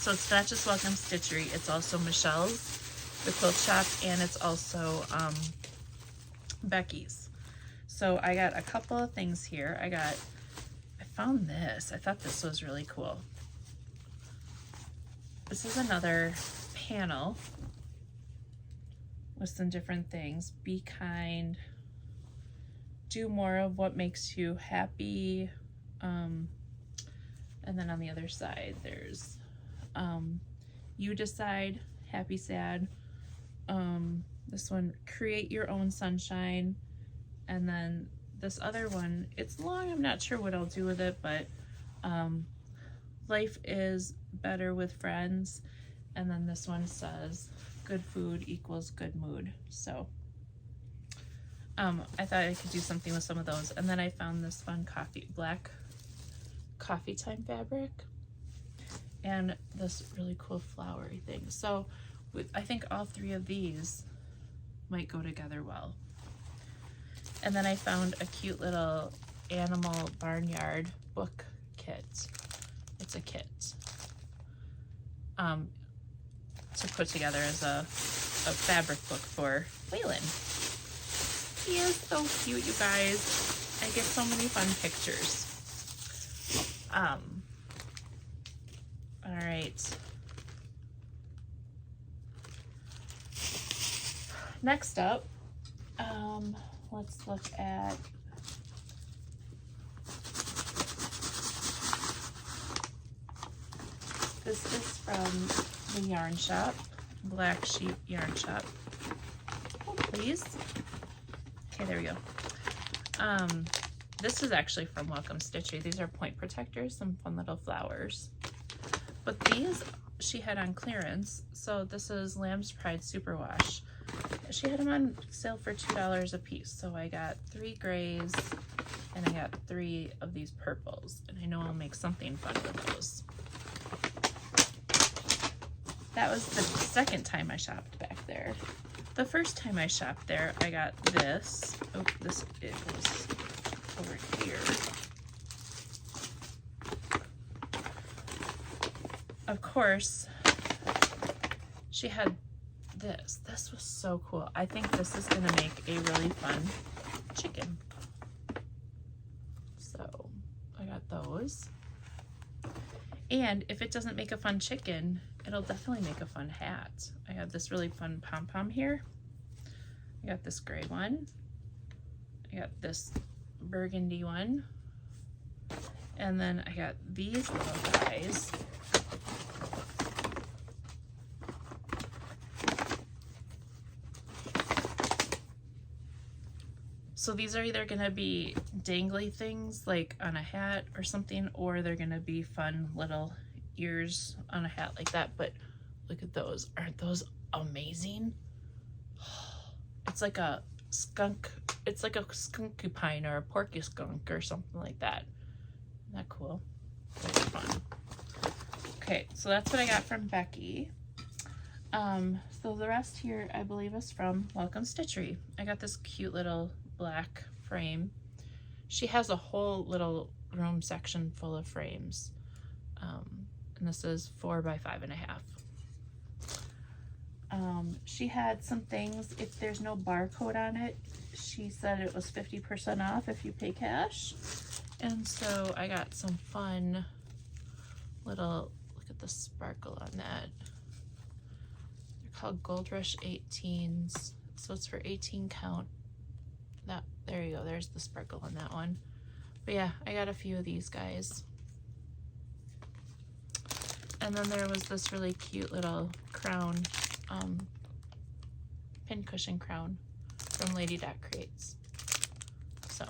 So it's not just Welcome Stitchery, it's also Michelle's, the quilt shop, and it's also Becky's. So I got a couple of things here. I found this. I thought this was really cool. This is another panel with some different things. Be kind. Do more of what makes you happy. And then on the other side, there's you decide, happy, sad. This one, create your own sunshine. And then this other one, it's long, I'm not sure what I'll do with it, but life is better with friends. And then this one says good food equals good mood. So I thought I could do something with some of those. And then I found this fun black coffee time fabric and this really cool flowery thing. So I think all three of these might go together well. And then I found a cute little animal barnyard book kit. It's a kit to put together as a fabric book for Waylon. He is so cute, you guys. I get so many fun pictures. All right. Next up, let's look at this is from the yarn shop, Black Sheep Yarn Shop. Oh, please. Okay, there we go. This is actually from Welcome Stitchy. These are point protectors, some fun little flowers. But these she had on clearance. So this is Lamb's Pride Superwash. She had them on sale for $2 a piece. So I got 3 grays and I got 3 of these purples. And I know I'll make something fun with those. That was the second time I shopped back there. The first time I shopped there, I got this. Oh, it was over here. Of course, she had this. This was so cool. I think this is gonna make a really fun chicken. So I got those. And if it doesn't make a fun chicken, it'll definitely make a fun hat. I have this really fun pom-pom here. I got this gray one. I got this burgundy one. And then I got these little guys. So these are either gonna be dangly things like on a hat or something, or they're gonna be fun little ears on a hat like that. But look at those. Aren't those amazing? It's like a skunk. It's like a skunky pine or a porky skunk or something like that. Isn't that cool? Very fun. Okay, so that's what I got from Becky. So the rest here I believe is from Welcome Stitchery. I got this cute little black frame. She has a whole little room section full of frames. And this is 4 by 5.5. She had some things, if there's no barcode on it, she said it was 50% off if you pay cash. And so I got some fun little, look at the sparkle on that. They're called Gold Rush 18s. So it's for 18 count. There you go, there's the sparkle on that one. But yeah, I got a few of these guys. And then there was this really cute little crown, pincushion crown from Lady Dot Creates. So,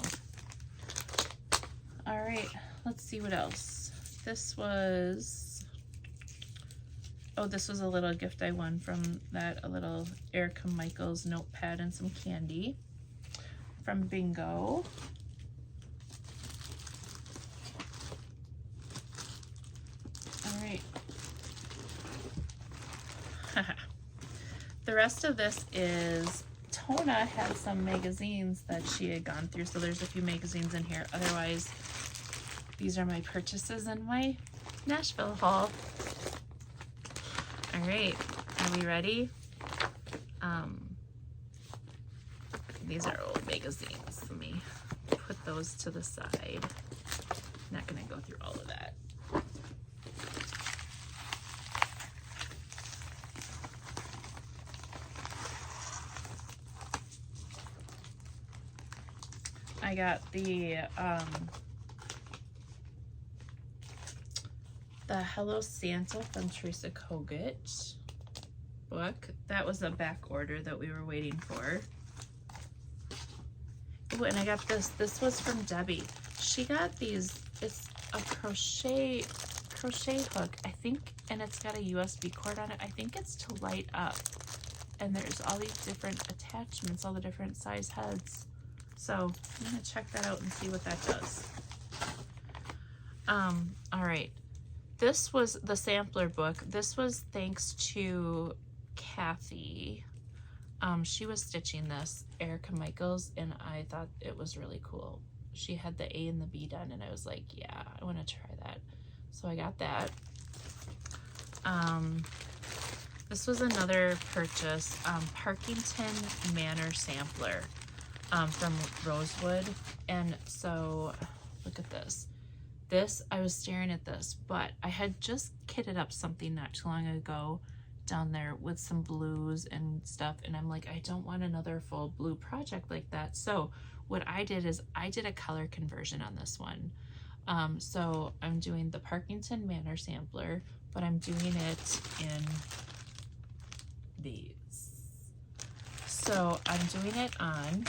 all right, let's see what else. This was, oh, this was a little gift I won from that, a little Erica Michaels notepad and some candy from Bingo. All right. The rest of this is, Tona had some magazines that she had gone through, so there's a few magazines in here. Otherwise, these are my purchases in my Nashville haul. All right, are we ready? These are old magazines. Let me put those to the side. I'm not gonna go through all of that. I got the Hello Santa from Teresa Kogut book. That was a back order that we were waiting for. Oh, and I got this. This was from Debbie. She got these. It's a crochet hook, I think, and it's got a USB cord on it. I think it's to light up. And there's all these different attachments, all the different size heads. So I'm gonna check that out and see what that does. All right, this was the sampler book. This was thanks to Kathy. She was stitching this, Erica Michaels, and I thought it was really cool. She had the A and the B done, and I was like, yeah, I want to try that. So I got that. This was another purchase, Parkington Manor sampler from Rosewood. And so look at this. I was staring at this, but I had just kitted up something not too long ago down there with some blues and stuff, and I'm like, I don't want another full blue project like that. So what I did is I did a color conversion on this one. So I'm doing the Parkington Manor sampler, but I'm doing it in these. So I'm doing it on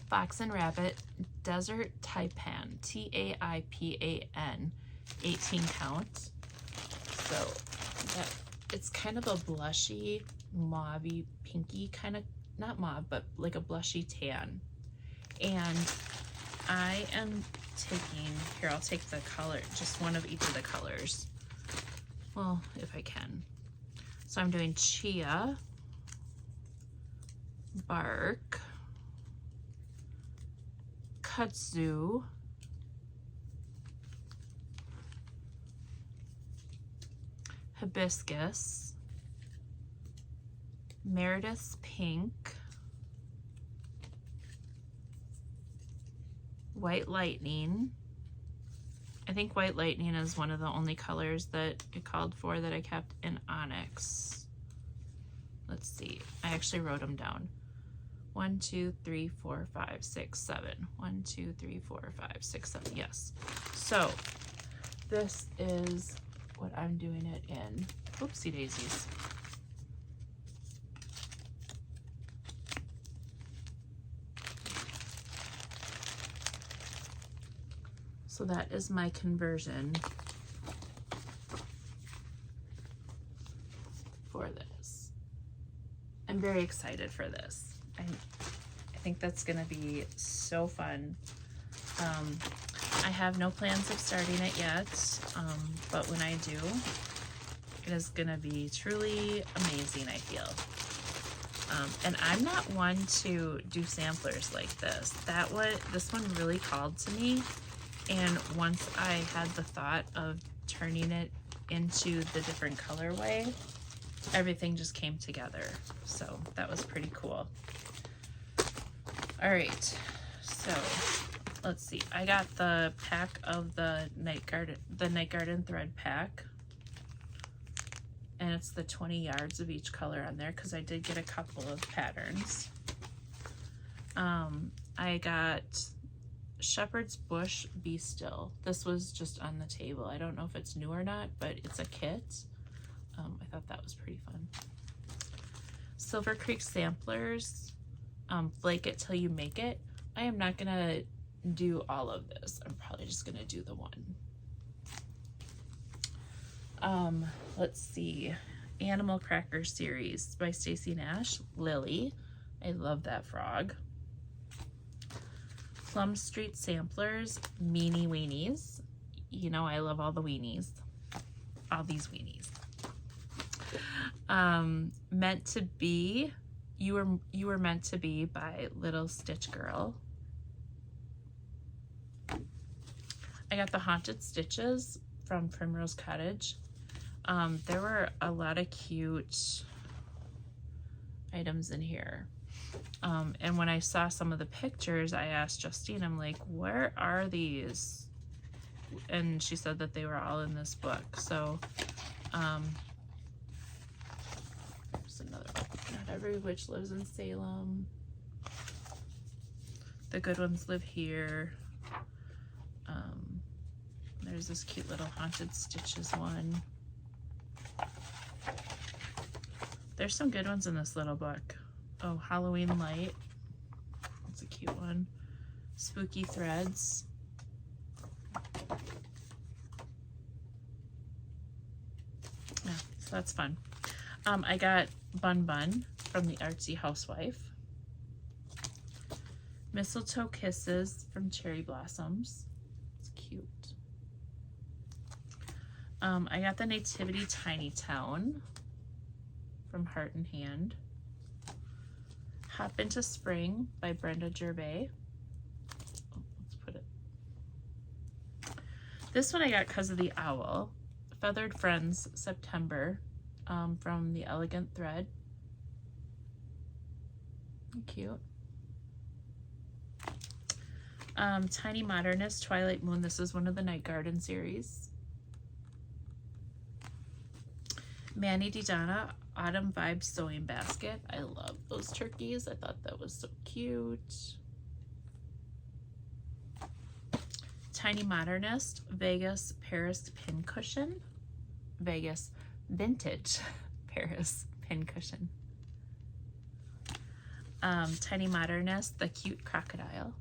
Fox and Rabbit Desert Taipan, T-A-I-P-A-N, 18 count. So that it's kind of a blushy, mauvey, pinky kind of, not mauve, but like a blushy tan. And I am taking, here I'll take the color, just one of each of the colors. Well, if I can. So I'm doing Chia, Bark, Kudzu, Hibiscus, Meredith's Pink, White Lightning. I think White Lightning is one of the only colors that it called for that I kept in Onyx. Let's see, I actually wrote them down. 1, 2, 3, 4, 5, 6, 7. 1, 2, 3, 4, 5, 6, 7. Yes. So this is what I'm doing it in. Oopsie daisies. So that is my conversion for this. I'm very excited for this. I think that's gonna be so fun. I have no plans of starting it yet, but when I do, it is gonna be truly amazing, I feel. And I'm not one to do samplers like this. This one really called to me, and once I had the thought of turning it into the different colorway, everything just came together. So that was pretty cool. All right, so let's see. I got the pack of the Night Garden thread pack, and it's the 20 yards of each color on there because I did get a couple of patterns. I got Shepherd's Bush Be Still. This was just on the table. I don't know if it's new or not, but it's a kit. I thought that was pretty fun. Silver Creek Samplers, Flake It Till You Make It. I am not gonna do all of this. I'm probably just gonna do the one. Let's see. Animal Cracker Series by Stacey Nash, Lily. I love that frog. Plum Street Samplers, Meanie Weenies. You know I love all the weenies. All these weenies. Meant to Be, You Were Meant to Be by Little Stitch Girl. I got the Haunted Stitches from Primrose Cottage. There were a lot of cute items in here. And when I saw some of the pictures, I asked Justine, I'm like, where are these? And she said that they were all in this book. So, there's another one. Not Every Witch Lives in Salem. The Good Ones Live Here. There's this cute little Haunted Stitches one. There's some good ones in this little book. Oh, Halloween Light. That's a cute one. Spooky Threads. Yeah, so that's fun. I got Bun Bun from the Artsy Housewife. Mistletoe Kisses from Cherry Blossoms. It's cute. I got the Nativity Tiny Town from Heart and Hand. Hop Into Spring by Brenda Gervais. Oh, let's put it. This one I got because of the owl. Feathered Friends September from the Elegant Thread. Cute. Tiny Modernist Twilight Moon. This is one of the Night Garden series. Manny DiDonna Autumn Vibes Sewing Basket. I love those turkeys. I thought that was so cute. Tiny Modernist Vegas Paris Pincushion. Vegas Vintage Paris Pincushion. Tiny Modernist The Cute Crocodile.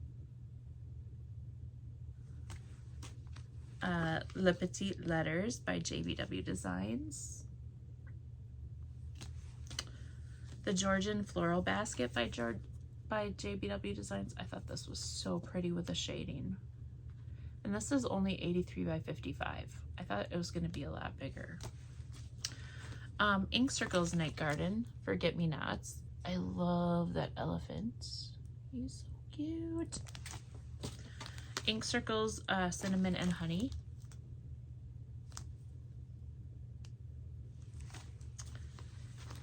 Le Petit Letters by JBW Designs. The Georgian Floral Basket by JBW Designs. I thought this was so pretty with the shading. And this is only 83 by 55. I thought it was going to be a lot bigger. Ink Circles Night Garden, Forget Me Nots. I love that elephant. He's so cute. Ink Circles Cinnamon and Honey.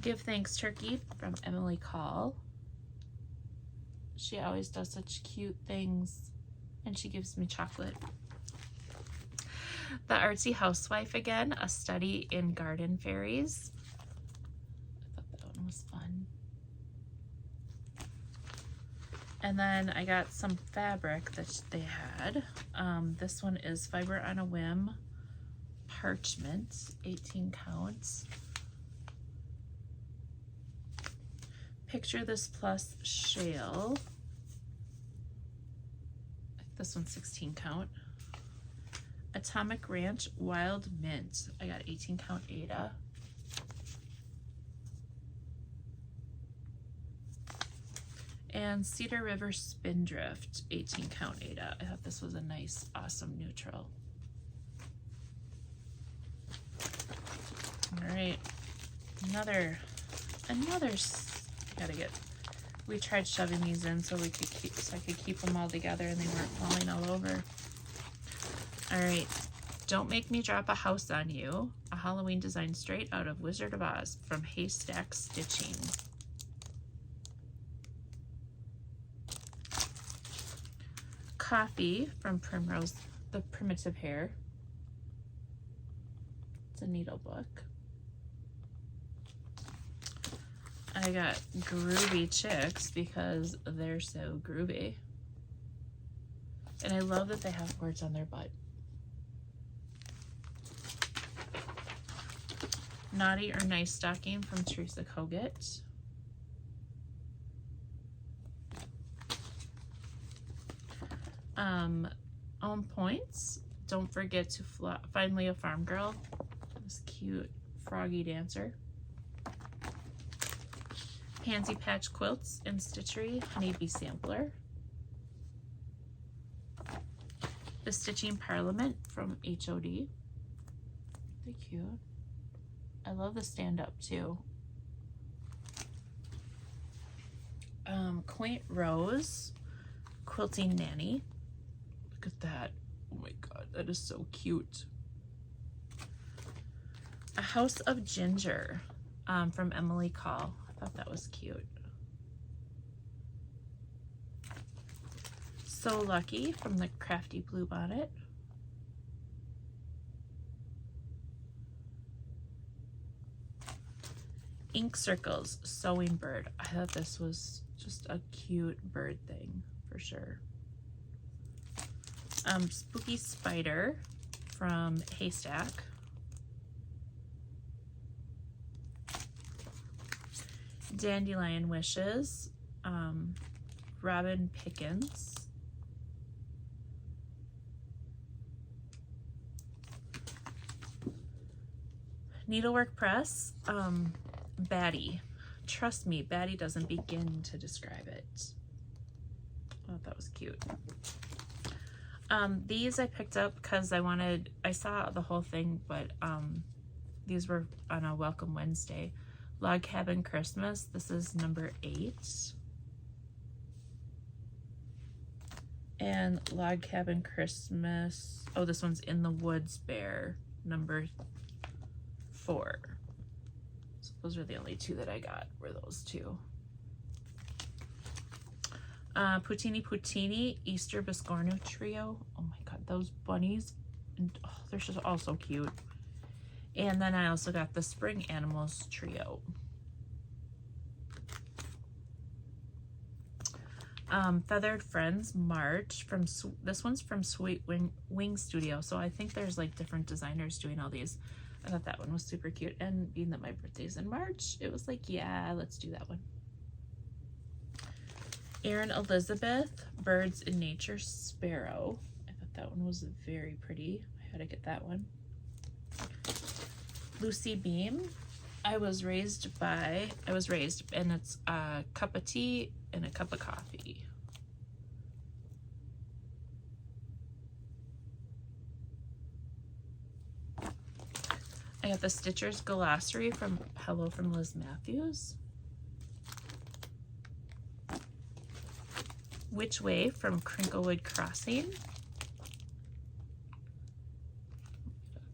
Give Thanks Turkey from Emily Call. She always does such cute things, and she gives me chocolate. The Artsy Housewife again, A Study in Garden Fairies. I thought that one was fun. And then I got some fabric that they had. This one is Fiber on a Whim Parchment, 18 counts. Picture This Plus Shale. This one's 16 count. Atomic Ranch Wild Mint. I got 18 count Ada. And Cedar River Spindrift, 18 count Ada. I thought this was a nice, awesome neutral. All right, another. We tried shoving these in so I could keep them all together and they weren't falling all over. All right, Don't Make Me Drop a House on You, a Halloween design straight out of Wizard of Oz from Haystack Stitching. Coffee from Primrose, the Primitive Hair. It's a needle book. I got Groovy Chicks because they're so groovy. And I love that they have words on their butt. Naughty or Nice Stocking from Teresa Kogut. On Points, Don't Forget to Finally a Farm Girl. This cute froggy dancer. Pansy Patch Quilts and Stitchery, Honeybee Sampler. The Stitching Parliament from HOD. They're cute. I love the stand-up too. Quaint Rose, Quilting Nanny. Look at that. Oh my god, that is so cute. A House of Ginger from Emily Call. I thought that was cute. So Lucky from the Crafty Blue Bonnet. Ink Circles Sewing Bird. I thought this was just a cute bird thing for sure. Spooky Spider from Haystack. Dandelion Wishes, Robin Pickens. Needlework Press, Batty. Trust me, Batty doesn't begin to describe it. Oh, that was cute. These I picked up because I saw the whole thing, but these were on a Welcome Wednesday. Log Cabin Christmas. This is number 8. And Log Cabin Christmas. Oh, this one's In the Woods Bear, number 4. So those are the only 2 that I got, were those 2. Putini Easter Biscorno Trio. Oh my god, those bunnies. Oh, they're just all so cute. And then I also got the Spring Animals Trio. Feathered Friends March. This one's from Sweet Wing Studio. So I think there's like different designers doing all these. I thought that one was super cute. And being that my birthday's in March, it was like, yeah, let's do that one. Erin Elizabeth, Birds in Nature Sparrow. I thought that one was very pretty. I had to get that one. Lucy Beam. I was raised, and it's a cup of tea and a cup of coffee. I got the Stitcher's Glossary from Hello from Liz Matthews. Which Way from Crinklewood Crossing.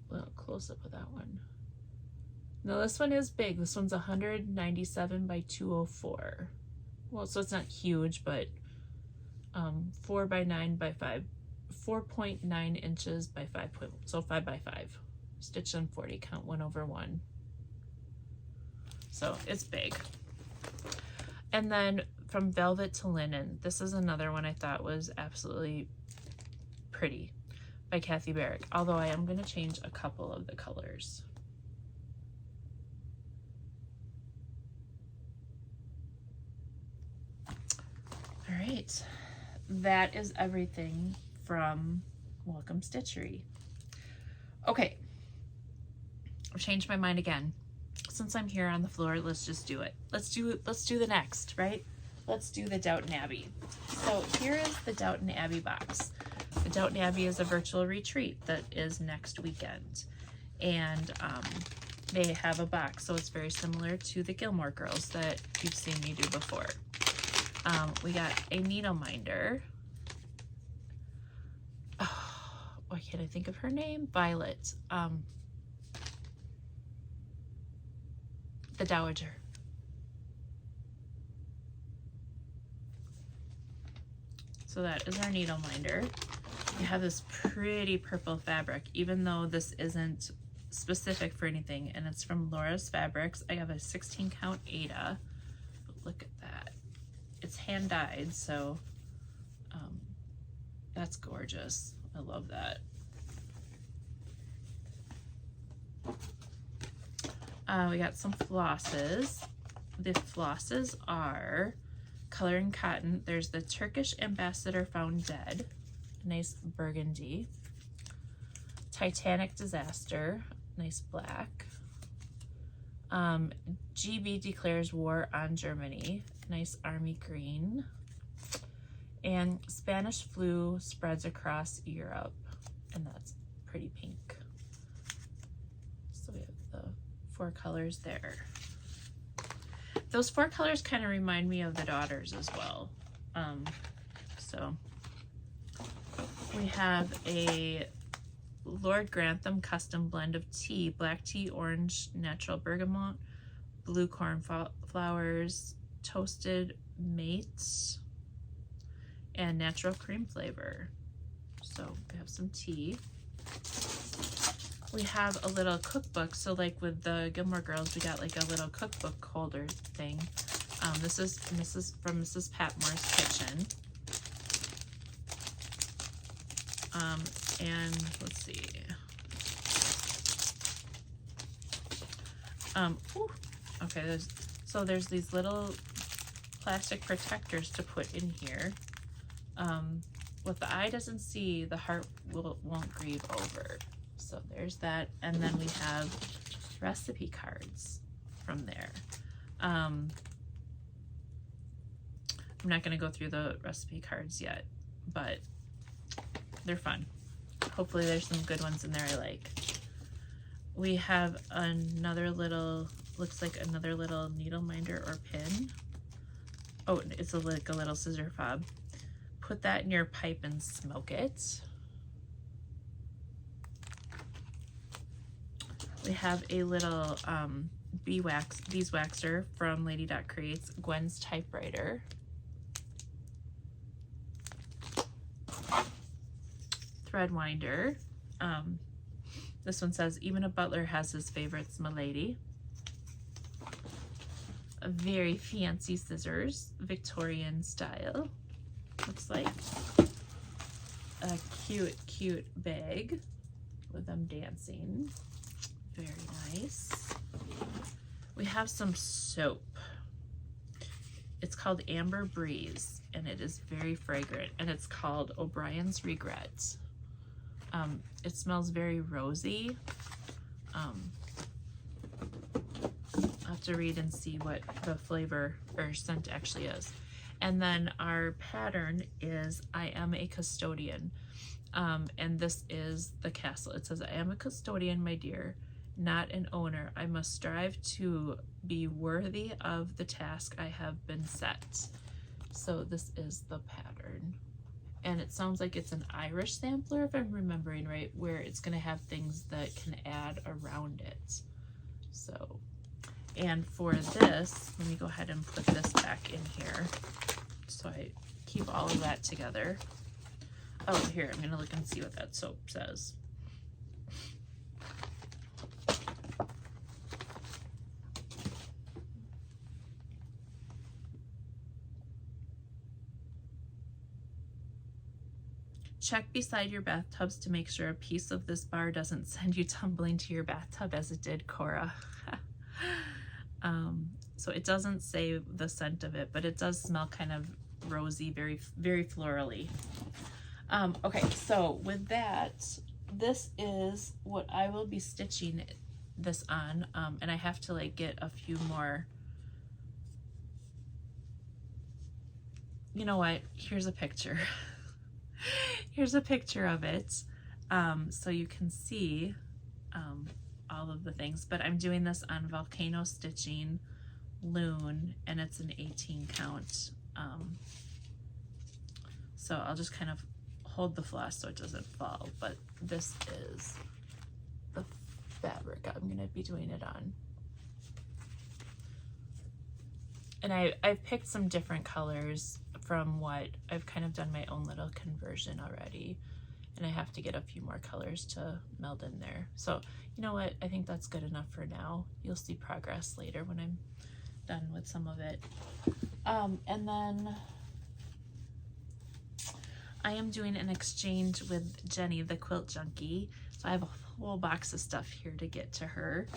A little close up of that one. No, this one is big. This one's 197 by 204. Well, so it's not huge, but 4 by 9 by 5, 4.9 inches by 5. So 5 by 5. Stitched on 40. Count 1/1. So it's big. And then from Velvet to Linen, this is another one I thought was absolutely pretty, by Kathy Barrick, although I am going to change a couple of the colors. All right, that is everything from Welcome Stitchery. Okay, I've changed my mind again. Since I'm here on the floor, let's just do it. Let's do the next, right? Let's do the Downton Abbey. So here is the Downton Abbey box. The Downton Abbey is a virtual retreat that is next weekend. And they have a box, so it's very similar to the Gilmore Girls that you've seen me do before. We got a needle minder. Oh, why can't I think of her name? Violet. The Dowager. So that is our needle minder. We have this pretty purple fabric, even though this isn't specific for anything, and it's from Laura's Fabrics. I have a 16 count Ada. But look at that. It's hand dyed, so that's gorgeous. I love that. We got some flosses. The flosses are Coloring Cotton. There's the Turkish Ambassador Found Dead, nice burgundy. Titanic Disaster, nice black. GB Declares War on Germany, nice army green. And Spanish Flu Spreads Across Europe, and that's pretty pink. So we have the 4 colors there. Those 4 colors kind of remind me of the daughters as well. So we have a Lord Grantham custom blend of tea, black tea, orange, natural bergamot, blue cornflowers, toasted mates, and natural cream flavor. So we have some tea. We have a little cookbook. So like with the Gilmore Girls, we got like a little cookbook holder thing. This is from Mrs. Patmore's Kitchen. And let's see. Okay, there's these little plastic protectors to put in here. What the eye doesn't see, the heart won't grieve over. So there's that. And then we have recipe cards from there. I'm not going to go through the recipe cards yet, but they're fun. Hopefully there's some good ones in there I like. We have another little, looks like another little needle minder or pin. Oh, it's like a little scissor fob. Put that in your pipe and smoke it. We have a little beeswaxer from Lady Dot Creates, Gwen's typewriter. Thread winder. This one says, even a butler has his favorites, m'lady. A very fancy scissors, Victorian style. Looks like a cute bag with them dancing. Very nice. We have some soap. It's called Amber Breeze, and it is very fragrant, and it's called O'Brien's Regret. It smells very rosy. I'll have to read and see what the flavor or scent actually is. And then our pattern is I am a custodian. And this is the castle. It says, I am a custodian, my dear, not an owner. I must strive to be worthy of the task I have been set. So this is the pattern. And it sounds like it's an Irish sampler, if I'm remembering right, where it's going to have things that can add around it. So, and for this, let me go ahead and put this back in here so I keep all of that together. Oh, here, I'm going to look and see what that soap says. Check beside your bathtubs to make sure a piece of this bar doesn't send you tumbling to your bathtub as it did Cora. So it doesn't say the scent of it, but it does smell kind of rosy, very florally. Okay, so with that, this is what I will be stitching this on, and I have to like get a few more. You know what? Here's a picture. Here's a picture of it, so you can see all of the things, but I'm doing this on Volcano Stitching Loon, and it's an 18 count. So I'll just kind of hold the floss so it doesn't fall, but this is the fabric I'm going to be doing it on. And I've picked some different colors from what I've kind of done my own little conversion already, and I have to get a few more colors to meld in there. So you know what, I think that's good enough for now. You'll see progress later when I'm done with some of it. And then I am doing an exchange with Jenny, the quilt junkie. So I have a whole box of stuff here to get to her,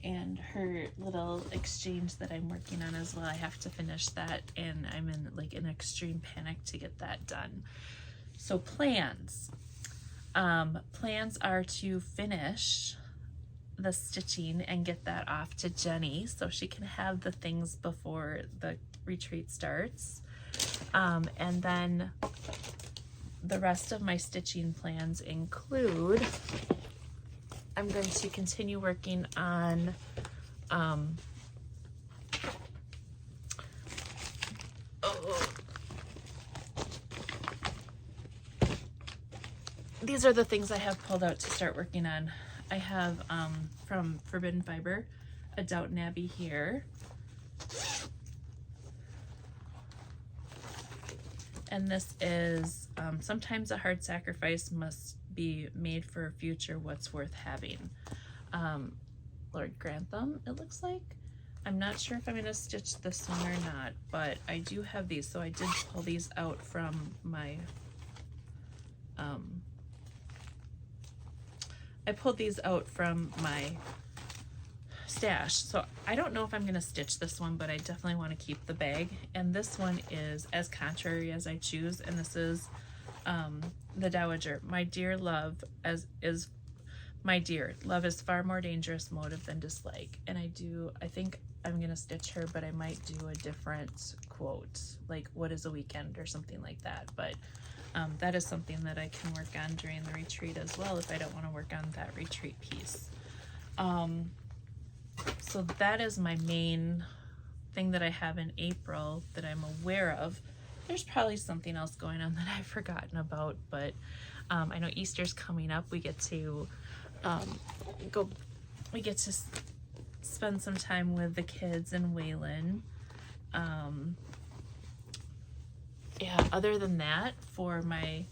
and her little exchange that I'm working on as well. I have to finish that, and I'm in like an extreme panic to get that done. So plans are to finish the stitching and get that off to Jenny so she can have the things before the retreat starts, and then the rest of my stitching plans include I'm going to continue working on these are the things I have pulled out to start working on. I have from Forbidden Fiber a Downton Abbey here, and this is sometimes a hard sacrifice must be made for a future what's worth having. Lord Grantham, it looks like. I'm not sure if I'm going to stitch this one or not, but I do have these, so I did pull these out from my I pulled these out from my stash, so I don't know if I'm going to stitch this one, but I definitely want to keep the bag. And this one is As Contrary as I Choose, and this is the Dowager. My dear love, as is My dear, love is far more dangerous motive than dislike. And I think I'm gonna stitch her, but I might do a different quote, like what is a weekend or something like that. But that is something that I can work on during the retreat as well if I don't want to work on that retreat piece. So that is my main thing that I have in April that I'm aware of. There's probably something else going on that I've forgotten about, but I know Easter's coming up. We get to spend some time with the kids and Waylon. Yeah, other than that, for my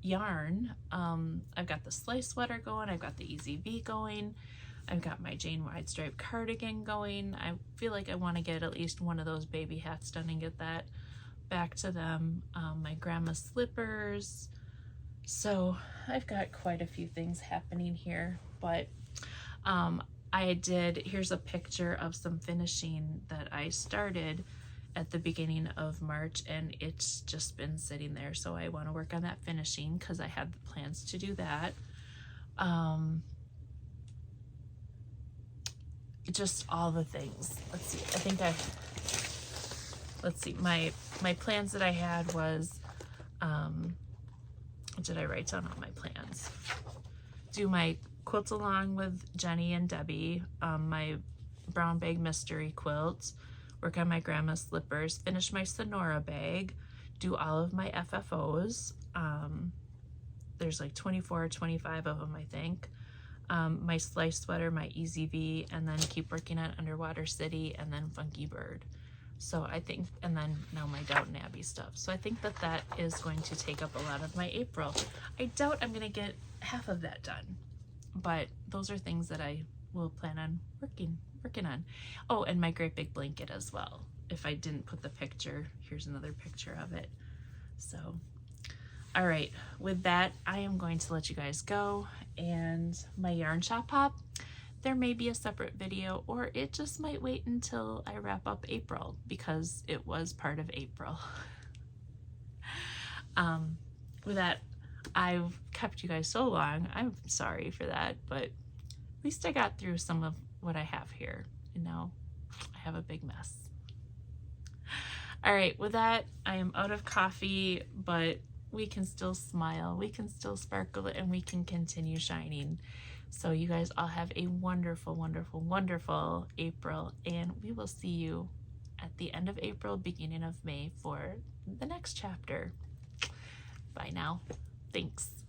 yarn, I've got the slice sweater going, I've got the Easy V going, I've got my Jane Wide Stripe cardigan going. I feel like I want to get at least one of those baby hats done and get that back to them. My grandma's slippers. So I've got quite a few things happening here, but here's a picture of some finishing that I started at the beginning of March, and it's just been sitting there. So I want to work on that finishing because I had the plans to do that. Just all the things. Let's see. My plans that I had was, did I write down all my plans? Do my quilt along with Jenny and Debbie, my brown bag mystery quilt, work on my grandma's slippers, finish my Sonora bag, do all of my FFOs. There's like 24 or 25 of them, I think. My slice sweater, my Easy V, and then keep working on Underwater City and then Funky Bird. So I think, and then now my Downton Abbey stuff. So I think that that is going to take up a lot of my April. I doubt I'm going to get half of that done, but those are things that I will plan on working on. Oh, and my great big blanket as well. If I didn't put the picture, here's another picture of it. So, all right, with that, I am going to let you guys go. And my yarn shop hop, there may be a separate video, or it just might wait until I wrap up April because it was part of April. With that, I've kept you guys so long. I'm sorry for that, but at least I got through some of what I have here, and now I have a big mess. All right, with that, I am out of coffee, but we can still smile, we can still sparkle, and we can continue shining. So you guys all have a wonderful, wonderful, wonderful April, and we will see you at the end of April, beginning of May for the next chapter. Bye now. Thanks.